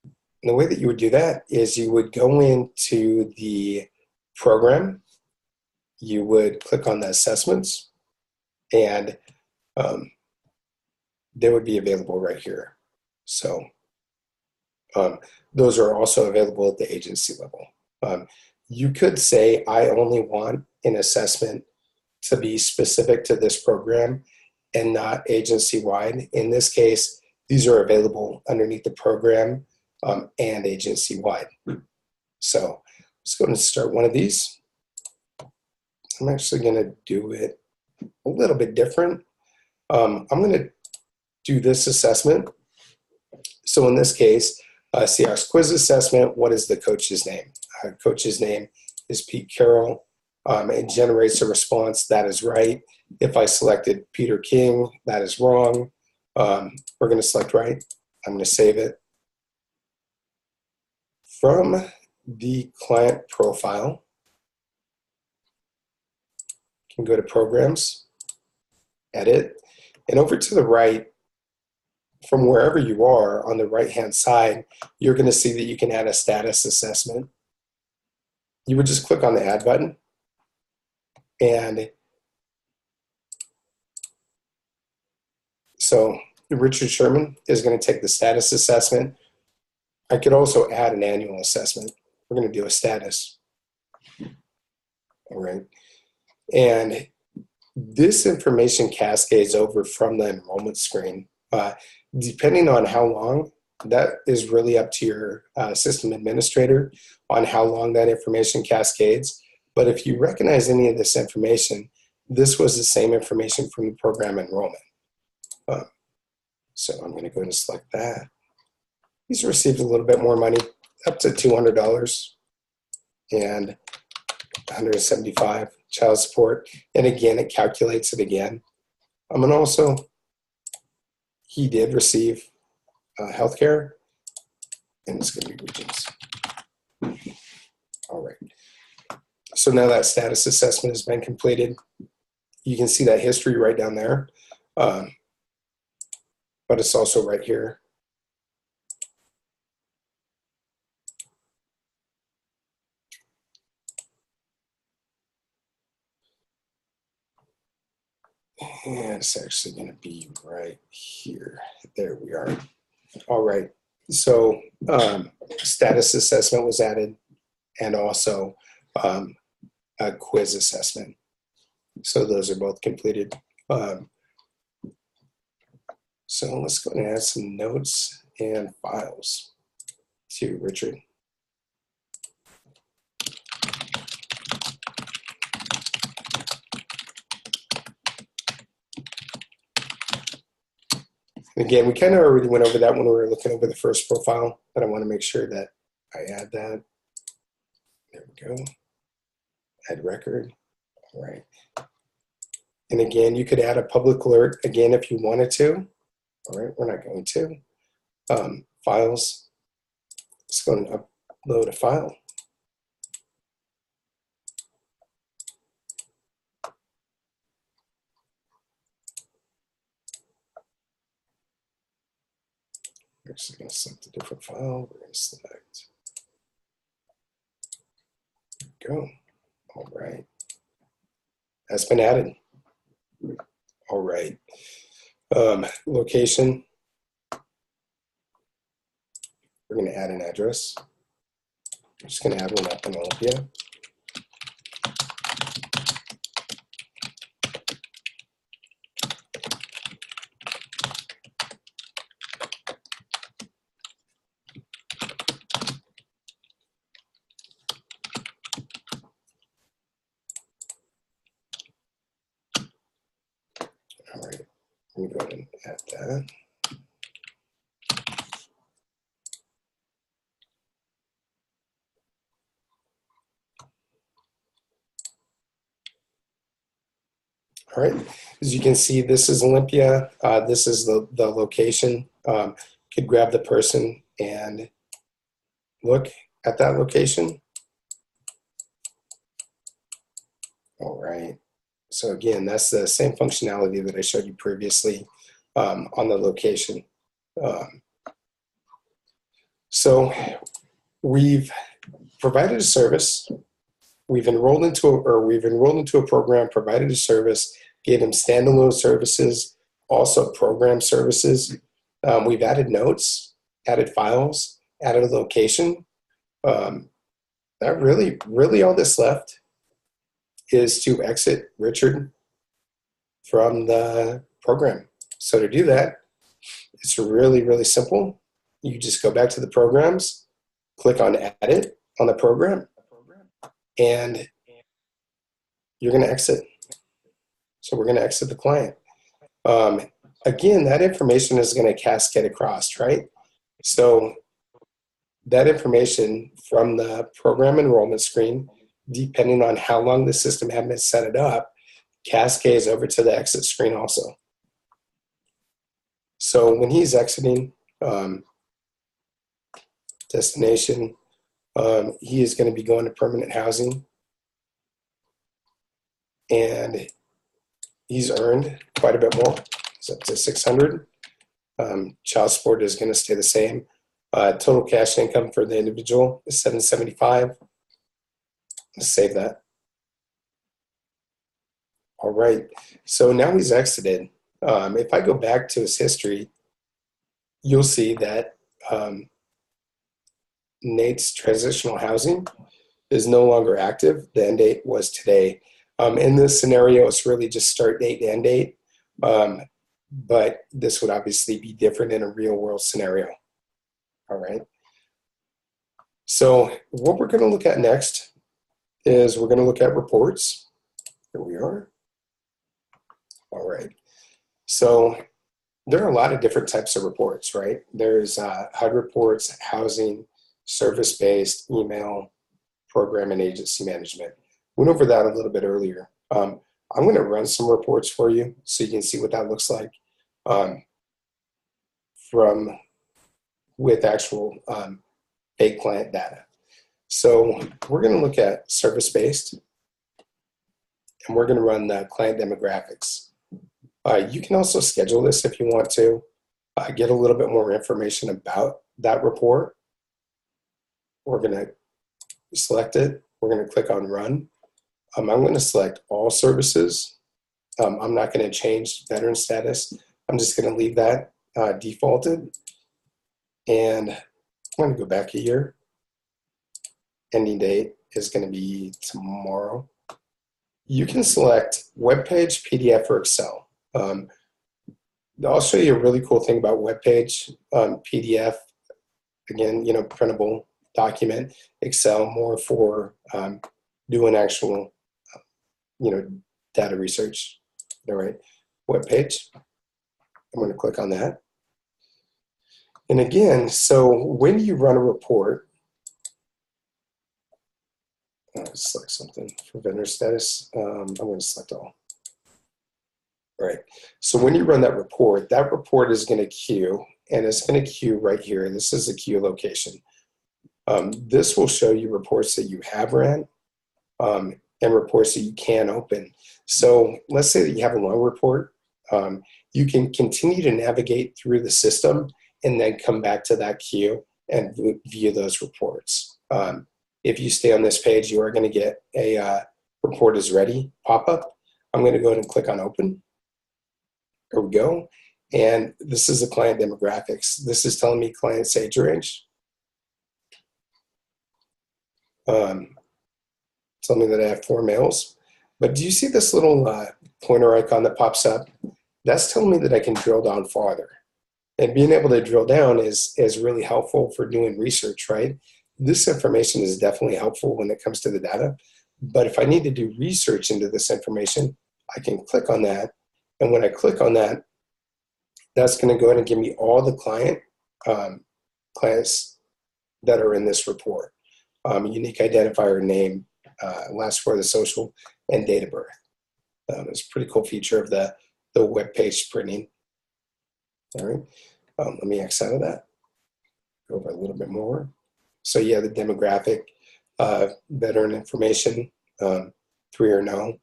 And the way that you would do that is you would go into the program, you would click on the assessments, and they would be available right here. So those are also available at the agency level. You could say, I only want an assessment to be specific to this program and not agency-wide. In this case, these are available underneath the program and agency-wide. So let's go and start one of these. I'm actually going to do it a little bit different. I'm going to do this assessment. So in this case, Seahawks quiz assessment, what is the coach's name? Coach's name is Pete Carroll. It generates a response, that is right. If I selected Peter King, that is wrong. We're going to select right. I'm going to save it. From the client profile, you can go to Programs, Edit, and over to the right, from wherever you are on the right-hand side, you're going to see that you can add a status assessment. You would just click on the Add button, and so Richard Sherman is going to take the status assessment. I could also add an annual assessment. We're going to do a status. All right. And this information cascades over from the enrollment screen. Depending on how long, that is really up to your system administrator on how long that information cascades. But if you recognize any of this information, this was the same information from the program enrollment. So I'm going to go ahead and select that. He's received a little bit more money, up to $200 and $175 child support. And again, it calculates it again. I'm going to also, he did receive health care, and it's going to be regions. All right. So now that status assessment has been completed. You can see that history right down there, but it's also right here. And it's actually going to be right here. There we are. All right. So status assessment was added, and also a quiz assessment. So those are both completed. So let's go and add some notes and files to Richard. Again, we kind of already went over that when we were looking over the first profile, but I want to make sure that I add that. There we go. Add record. All right. And again, you could add a public alert again if you wanted to. All right, we're not going to. Files. Let's go and upload a file. We're actually going to select a different file. We're going to select. go. All right. That's been added. All right. Location. We're going to add an address. I'm just going to add one up in Olympia. All right. Let me go ahead and add that. All right, as you can see, this is Olympia. This is the location. Could grab the person and look at that location. All right, so again, that's the same functionality that I showed you previously on the location. So we've provided a service. We've enrolled into a program, provided a service, gave them standalone services, also program services. We've added notes, added files, added a location. That really all that's left is to exit Richard from the program. So to do that, it's really simple. You just go back to the programs, click on edit on the program, and you're going to exit. So we're going to exit the client. Again, that information is going to cascade across, right? So that information from the program enrollment screen, depending on how long the system admin set it up, cascades over to the exit screen also. So when he's exiting destination, he is going to be going to permanent housing, and he's earned quite a bit more. It's up to 600. Child support is going to stay the same. Total cash income for the individual is 775. Let's save that. All right. So now he's exited. If I go back to his history, you'll see that Nate's transitional housing is no longer active. The end date was today. In this scenario, it's really just start date and end date. But this would obviously be different in a real world scenario. All right. So what we're going to look at next is we're going to look at reports. Here we are. All right. So there are a lot of different types of reports, right? There's HUD reports, housing, service-based, email, program, and agency management. Went over that a little bit earlier. I'm going to run some reports for you so you can see what that looks like with actual paid client data. So we're going to look at service-based, and we're going to run the client demographics. You can also schedule this if you want to get a little bit more information about that report. We're going to select it. We're going to click on Run. I'm going to select all services. I'm not going to change veteran status. I'm just going to leave that defaulted. And I'm going to go back a year. Ending date is going to be tomorrow. You can select web page, PDF, or Excel. I'll show you a really cool thing about web page, PDF, again, printable document, Excel more for doing actual, data research. All right, web page. I'm going to click on that. And again, so when you run a report, select something for vendor status. I'm going to select all. All right. So when you run that report is going to queue, and it's going to queue right here. This is the queue location. This will show you reports that you have ran and reports that you can open. So let's say that you have a long report. You can continue to navigate through the system and then come back to that queue and view those reports. if you stay on this page, you are going to get a report is ready pop-up. I'm going to go ahead and click on open. There we go. And this is the client demographics. This is telling me client's age range. Telling me that I have 4 males. But do you see this little pointer icon that pops up? That's telling me that I can drill down farther. And being able to drill down is really helpful for doing research, right? This information is definitely helpful when it comes to the data. But if I need to do research into this information, I can click on that. And when I click on that, that's going to go ahead and give me all the clients that are in this report. Unique identifier, name, last 4 of the social, and date of birth. It's a pretty cool feature of the web page printing. All right, let me X out of that. Go over a little bit more. So yeah, the demographic, veteran information, 3 or no.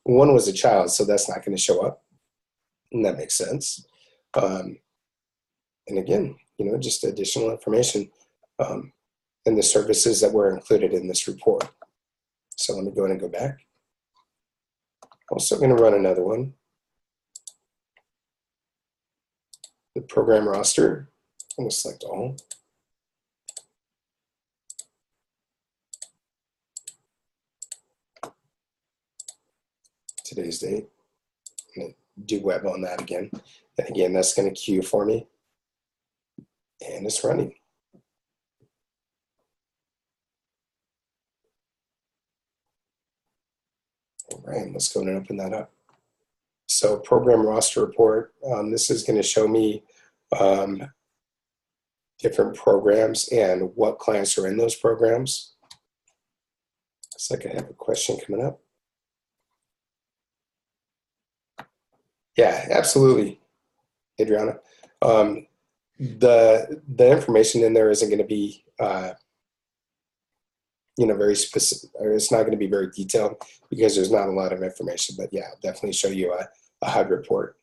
1 was a child, so that's not going to show up, and that makes sense. And again, just additional information and the services that were included in this report. So let me go ahead and go back. Also going to run another one. The program roster. I'm going to select all. Today's date. I'm going to do web on that again. And again, that's going to queue for me. And it's running. All right, let's go and open that up. So program roster report, this is going to show me different programs and what clients are in those programs. Looks like I have a question coming up. Yeah, absolutely, Adriana. The information in there isn't going to be very specific, or it's not going to be very detailed because there's not a lot of information. But yeah, I'll definitely show you a HUD report.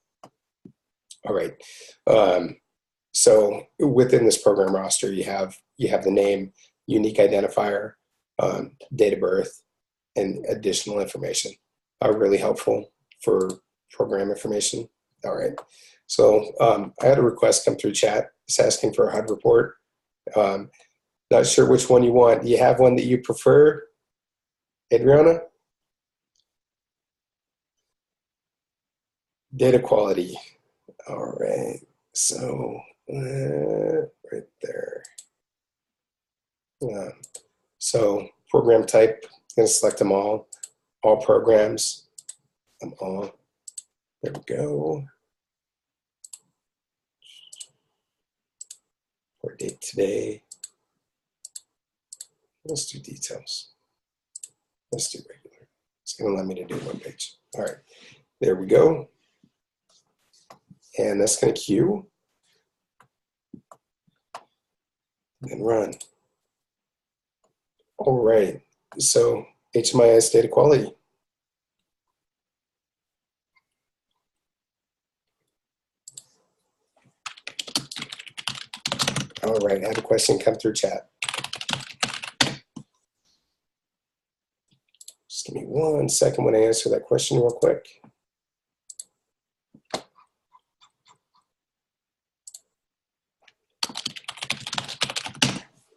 All right. So within this program roster, you have the name, unique identifier, date of birth, and additional information. Are really helpful for program information. All right. So I had a request come through chat. It's asking for a HUD report. Not sure which one you want. Do you have one that you prefer, Adriana? Data quality. All right. So right there. So program type, I'm going to select them all programs, them all. There we go. For date today. Let's do details. Let's do regular. It's going to let me to do one page. All right, there we go. And that's going to queue. And run. All right, so HMIS data quality. All right, I had a question come through chat. Just give me 1 second when I answer that question real quick.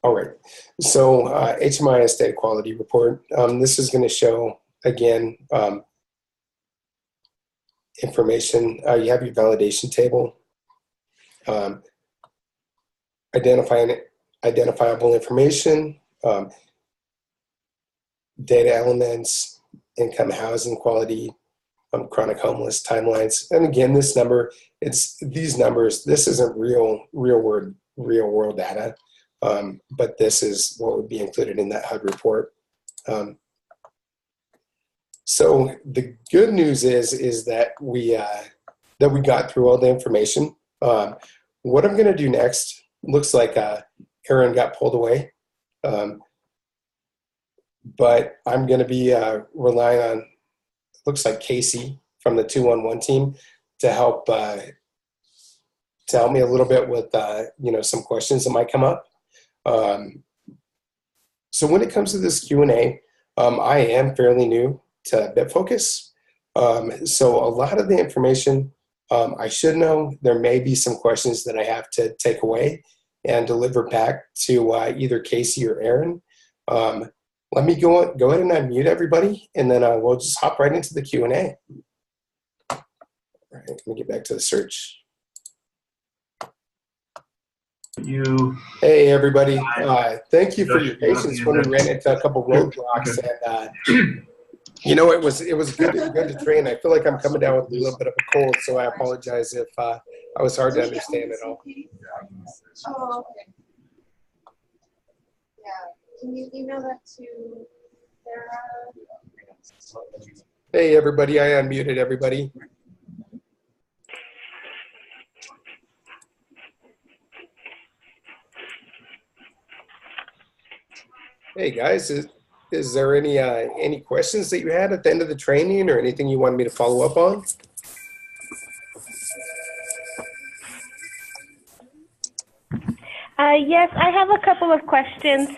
All right, so HMIS data quality report. This is going to show, again, information. You have your validation table, identifiable information, data elements, income, housing quality, chronic homeless timelines. And again, this number, these numbers. This isn't real world data, but this is what would be included in that HUD report. So the good news is that we got through all the information. What I'm going to do next, looks like Aaron got pulled away. But I'm going to be relying on, looks like Casey from the 211 team to help me a little bit with some questions that might come up. Um, so when it comes to this Q&A, I am fairly new to BitFocus. So a lot of the information I should know. There may be some questions that I have to take away and deliver back to either Casey or Aaron. Let me go ahead and unmute everybody, and then we'll just hop right into the Q&A. All right, let me get back to the search. Hey, everybody. Thank you for your patience when we ran into a couple roadblocks. And, you know, it was good to train. I feel like I'm coming down with a little bit of a cold, so I apologize if I was hard to understand at all. Oh, okay. Yeah. Can you email that to Sarah? Hey, everybody. I unmuted everybody. Hey, guys. Is there any questions that you had at the end of the training or anything you wanted me to follow up on? Yes, I have a couple of questions.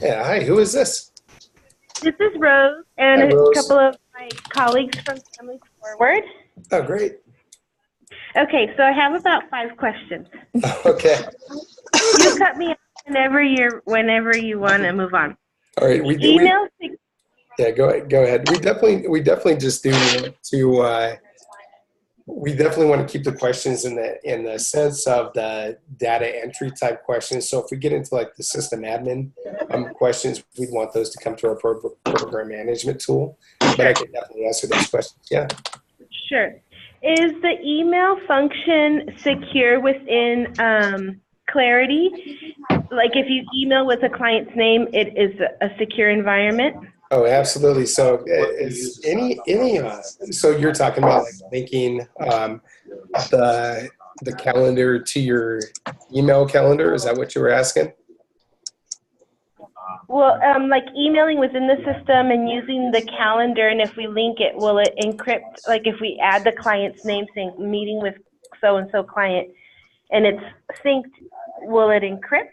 Yeah, hi, who is this? This is Rose and Hi, Rose. a couple of my colleagues from Families Forward. Oh, great. Okay, so I have about 5 questions. Okay. You cut me off whenever you want to move on. All right. Yeah, go ahead. We definitely just do want to. We definitely want to keep the questions in the sense of the data entry type questions. So if we get into like the system admin questions, we'd want those to come to our program management tool. But I can definitely answer those questions. Yeah. Sure. Is the email function secure within Clarity? Like if you email with a client's name, it is a secure environment? Oh, absolutely. So is so you're talking about like linking the calendar to your email calendar? Is that what you were asking? Well, like emailing within the system and using the calendar, and if we link it, will it encrypt? Like if we add the client's name saying meeting with so-and-so client and it's synced, will it encrypt?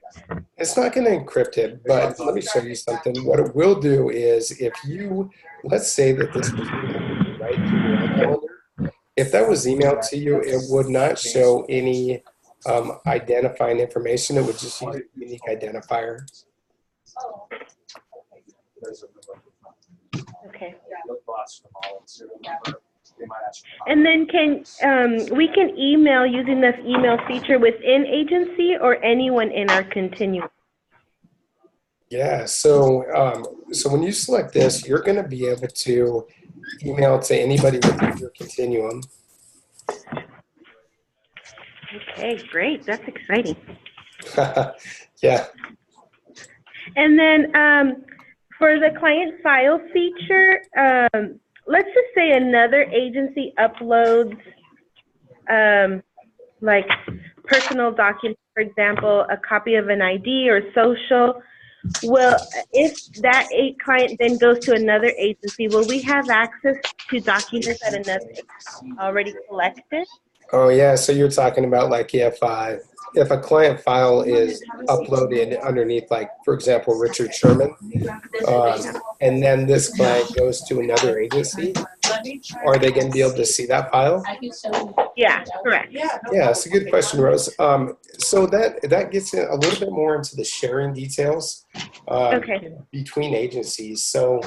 It's not going to encrypt it, but let me show you something. What it will do is if you, let's say that this was emailed right to your calendar, if that was emailed to you, it would not show any identifying information. It would just use a unique identifier. Okay. And then we can email using this email feature within agency or anyone in our continuum? Yeah, so when you select this, you're going to be able to email to anybody within your continuum. Okay, great. That's exciting. Yeah. And then for the client file feature, let's just say another agency uploads like personal documents, for example, a copy of an ID or social. Well, if that client then goes to another agency, will we have access to documents that another agency already collected? Oh yeah, so you're talking about like if a client file is uploaded underneath, like for example, Richard Sherman, and then this client goes to another agency, are they going to be able to see that file? Yeah, correct. Yeah, that's a good question, Rose. So that gets a little bit more into the sharing details between agencies. So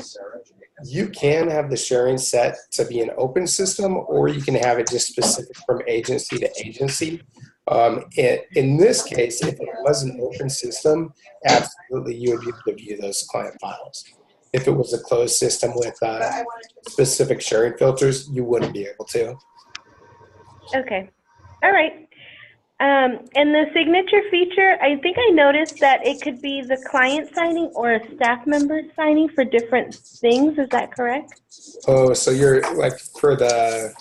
you can have the sharing set to be an open system, or you can have it just specific from agency to agency. In this case, if it was an open system, absolutely you would be able to view those client files. If it was a closed system with specific sharing filters, you wouldn't be able to. Okay. All right. And the signature feature, I think I noticed that it could be the client signing or a staff member signing for different things. Is that correct? Oh, so you're like for the,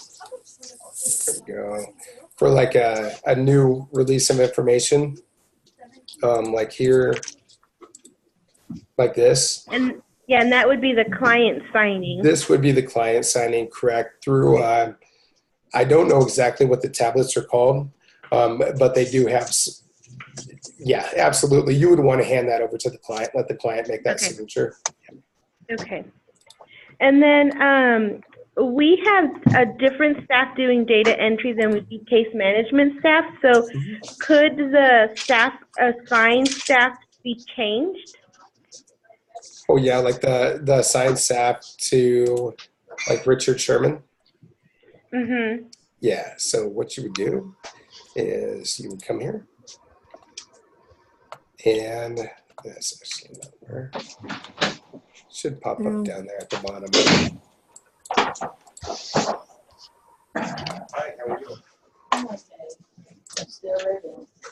there we go, for like a new release of information, like here, like this. And yeah, and that would be the client signing. This would be the client signing, correct, through, I don't know exactly what the tablets are called, but they do have, Yeah, absolutely. You would want to hand that over to the client, let the client make that Okay. signature. Okay. And then we have a different staff doing data entry than we do case management staff. So could the staff assigned staff be changed? Oh yeah, like the assigned staff to like Richard Sherman. Mm-hmm. Yeah, so what you would do is you would come here and that's actually not where. Should pop up down there at the bottom. Hi, how are you?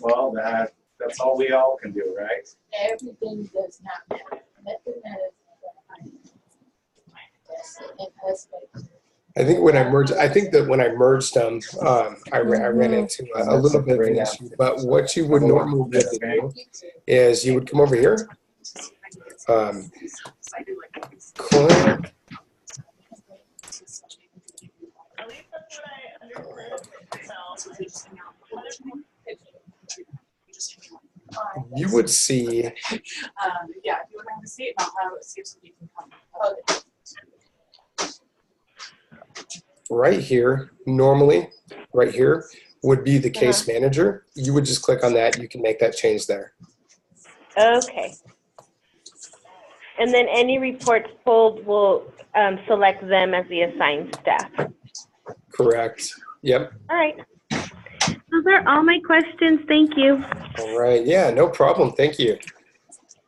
Well, that's all we all can do, right? Everything does not matter. Nothing matters. I think when I merged, I think that when I merged them, I ran into a little bit of an issue. But what you would normally be able to do is you would come over here, click. You would see Yeah, if you would like to see it, I'll have it, see if somebody can come. right here, normally, right here would be the case manager. You would just click on that. You can make that change there. Okay. And then any reports pulled will select them as the assigned staff. Correct. Yep. All right. Those are all my questions. Thank you. All right. Yeah, no problem. Thank you.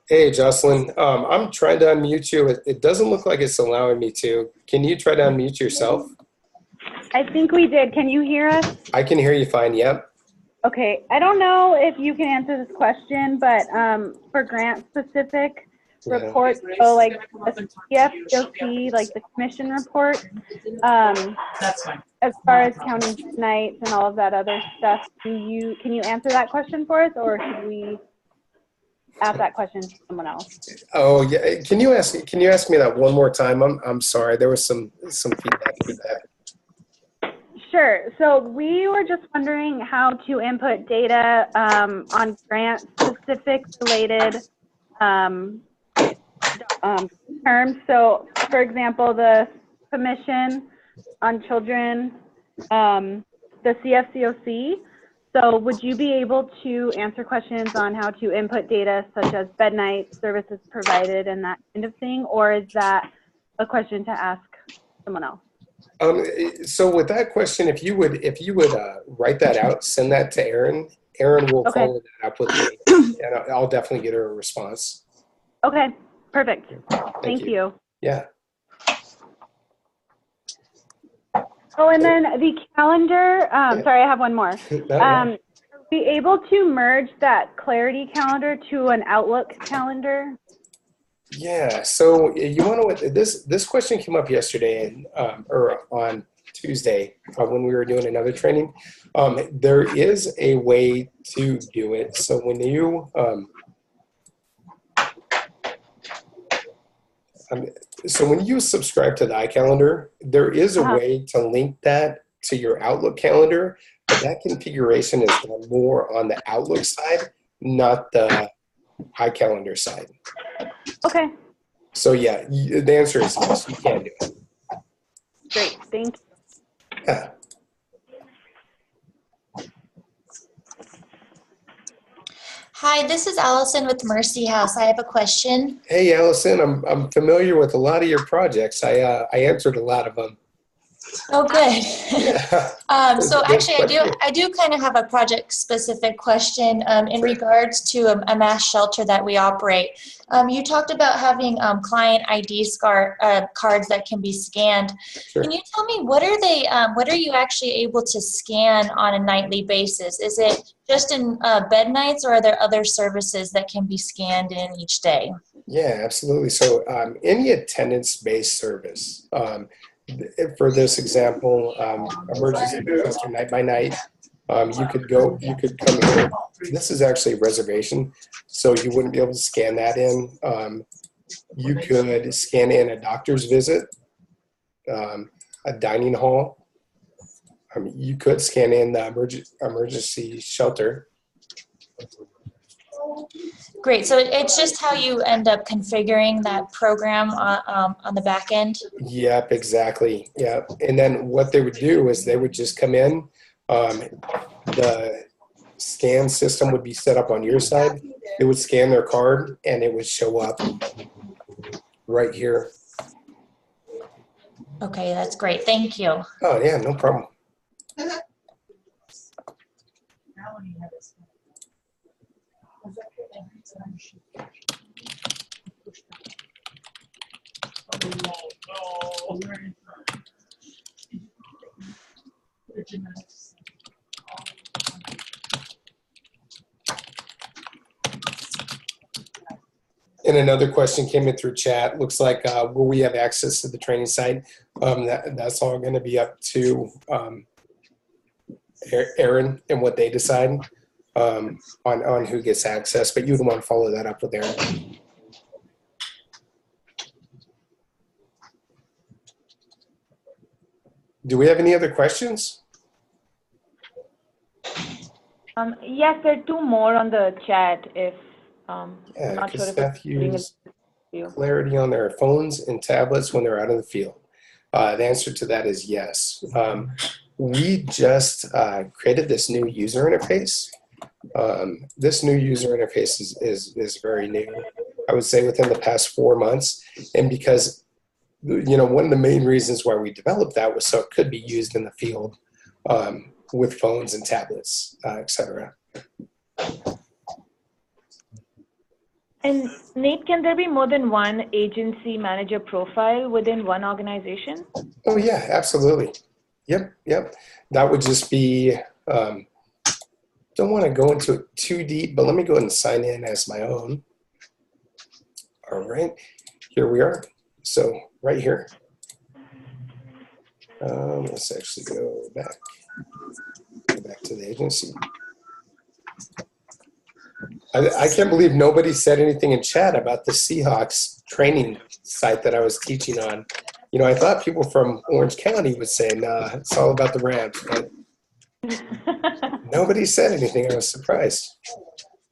Hey, Jocelyn, I'm trying to unmute you. It doesn't look like it's allowing me to. Can you try to unmute yourself? I think we did. Can you hear us? I can hear you fine. Yep. Okay. I don't know if you can answer this question, but for grant specific reports, so like the CF, you'll see like the commission report. That's fine. As far as counting nights and all of that other stuff, can you answer that question for us, or should we ask that question to someone else? Oh yeah. Can you ask me that one more time? I'm sorry. There was some feedback with that. Sure. So we were just wondering how to input data on grant-specific related terms. So, for example, the commission on children, the CFCOC. So would you be able to answer questions on how to input data such as bed nights, services provided, and that kind of thing? Or is that a question to ask someone else? So with that question, if you would write that out, send that to Erin. Erin will follow that up with me, and I'll definitely get her a response. Okay, perfect. Thank Thank you. Yeah. Oh, and then the calendar, sorry, I have one more. Be able to merge that Clarity calendar to an Outlook calendar? Yeah. So you want to this question came up yesterday or on Tuesday when we were doing another training. There is a way to do it. So when you subscribe to the iCalendar, there is a way to link that to your Outlook calendar, but that configuration is done more on the Outlook side, not the iCalendar side. Okay. So yeah, the answer is yes, you can do it. Great, thank you. Yeah. Hi, this is Allison with Mercy House. I have a question. Hey, Allison, I'm familiar with a lot of your projects. I answered a lot of them. Oh, good. So actually, I do kind of have a project-specific question in regards to a mass shelter that we operate. You talked about having client ID cards that can be scanned. Sure. Can you tell me what are they? What are you actually able to scan on a nightly basis? Is it just in bed nights, or are there other services that can be scanned in each day? Yeah, absolutely. So any attendance-based service. For this example, emergency shelter night by night, you could come here. This is actually a reservation, so you wouldn't be able to scan that in. You could scan in a doctor's visit, a dining hall. You could scan in the emergency shelter. Great. So it's just how you end up configuring that program on the back end? Yep, exactly. Yep. And then what they would do is they would just come in. The scan system would be set up on your side. It would scan their card and it would show up right here. Okay, that's great. Thank you. Oh, yeah, no problem. And another question came in through chat. Looks like will we have access to the training site? That's all going to be up to Aaron and what they decide on who gets access. But you'd want to follow that up with Aaron. Do we have any other questions? Yes, there are two more on the chat. If I'm Yeah, not sure if Seth it's putting it used to you. clarity on their phones and tablets when they're out in the field. The answer to that is yes. We just created this new user interface. This new user interface is very new. I would say within the past 4 months, and because one of the main reasons why we developed that was so it could be used in the field with phones and tablets, et cetera. And Nate, can there be more than one agency manager profile within one organization? Oh yeah, absolutely. Yep. That would just be, don't want to go into it too deep, but let me go ahead and sign in as my own. All right, here we are. So right here, let's actually go back to the agency. I can't believe nobody said anything in chat about the Seahawks training site that I was teaching on. I thought people from Orange County would say, nah, it's all about the Rams, but nobody said anything. I was surprised.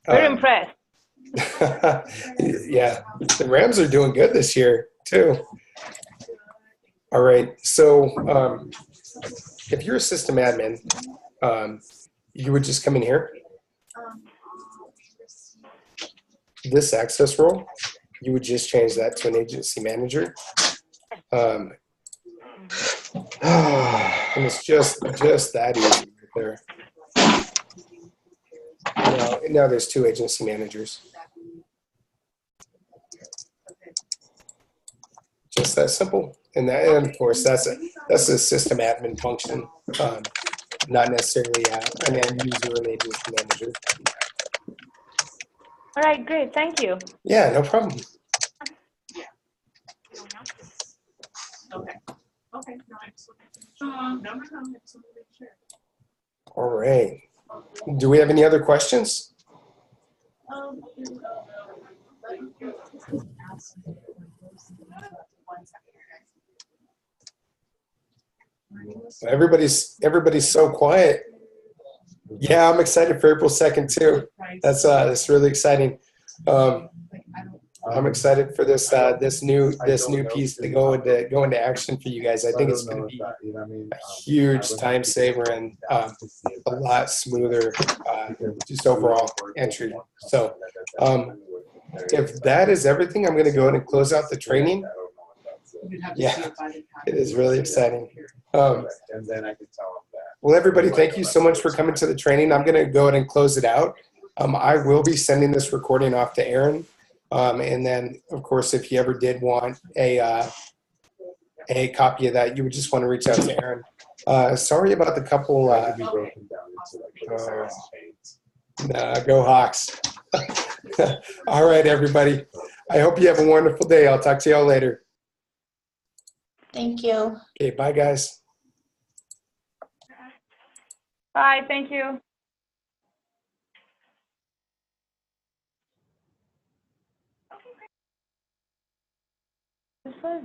We're impressed. Yeah, the Rams are doing good this year, too. All right, so if you're a system admin, you would just come in here. This access role, you would just change that to an agency manager. And it's just that easy right there. Now there's 2 agency managers. Just that simple. And of course, that's a system admin function, not necessarily an end user or an agency manager. All right, great. Thank you. Yeah, no problem. Okay. Okay. No, I just wanted to no, I just wanted to make sure. All right. Do we have any other questions? Everybody's so quiet. Yeah, I'm excited for April 2nd too. That's really exciting. I'm excited for this new piece to go into action for you guys. I think it's going to be a huge time saver and a lot smoother just overall entry. So if that is everything, I'm going to go ahead and close out the training. Yeah, it is really exciting. And then I can tell them that. Well, everybody, thank you so much for coming to the training. I'm going to go ahead and close it out. I will be sending this recording off to Aaron. And then, of course, if you ever did want a copy of that, you would just want to reach out to Aaron. Sorry about the couple. Go Hawks. All right, everybody. I hope you have a wonderful day. I'll talk to y'all later. Thank you. Okay, bye, guys. Bye, thank you. This was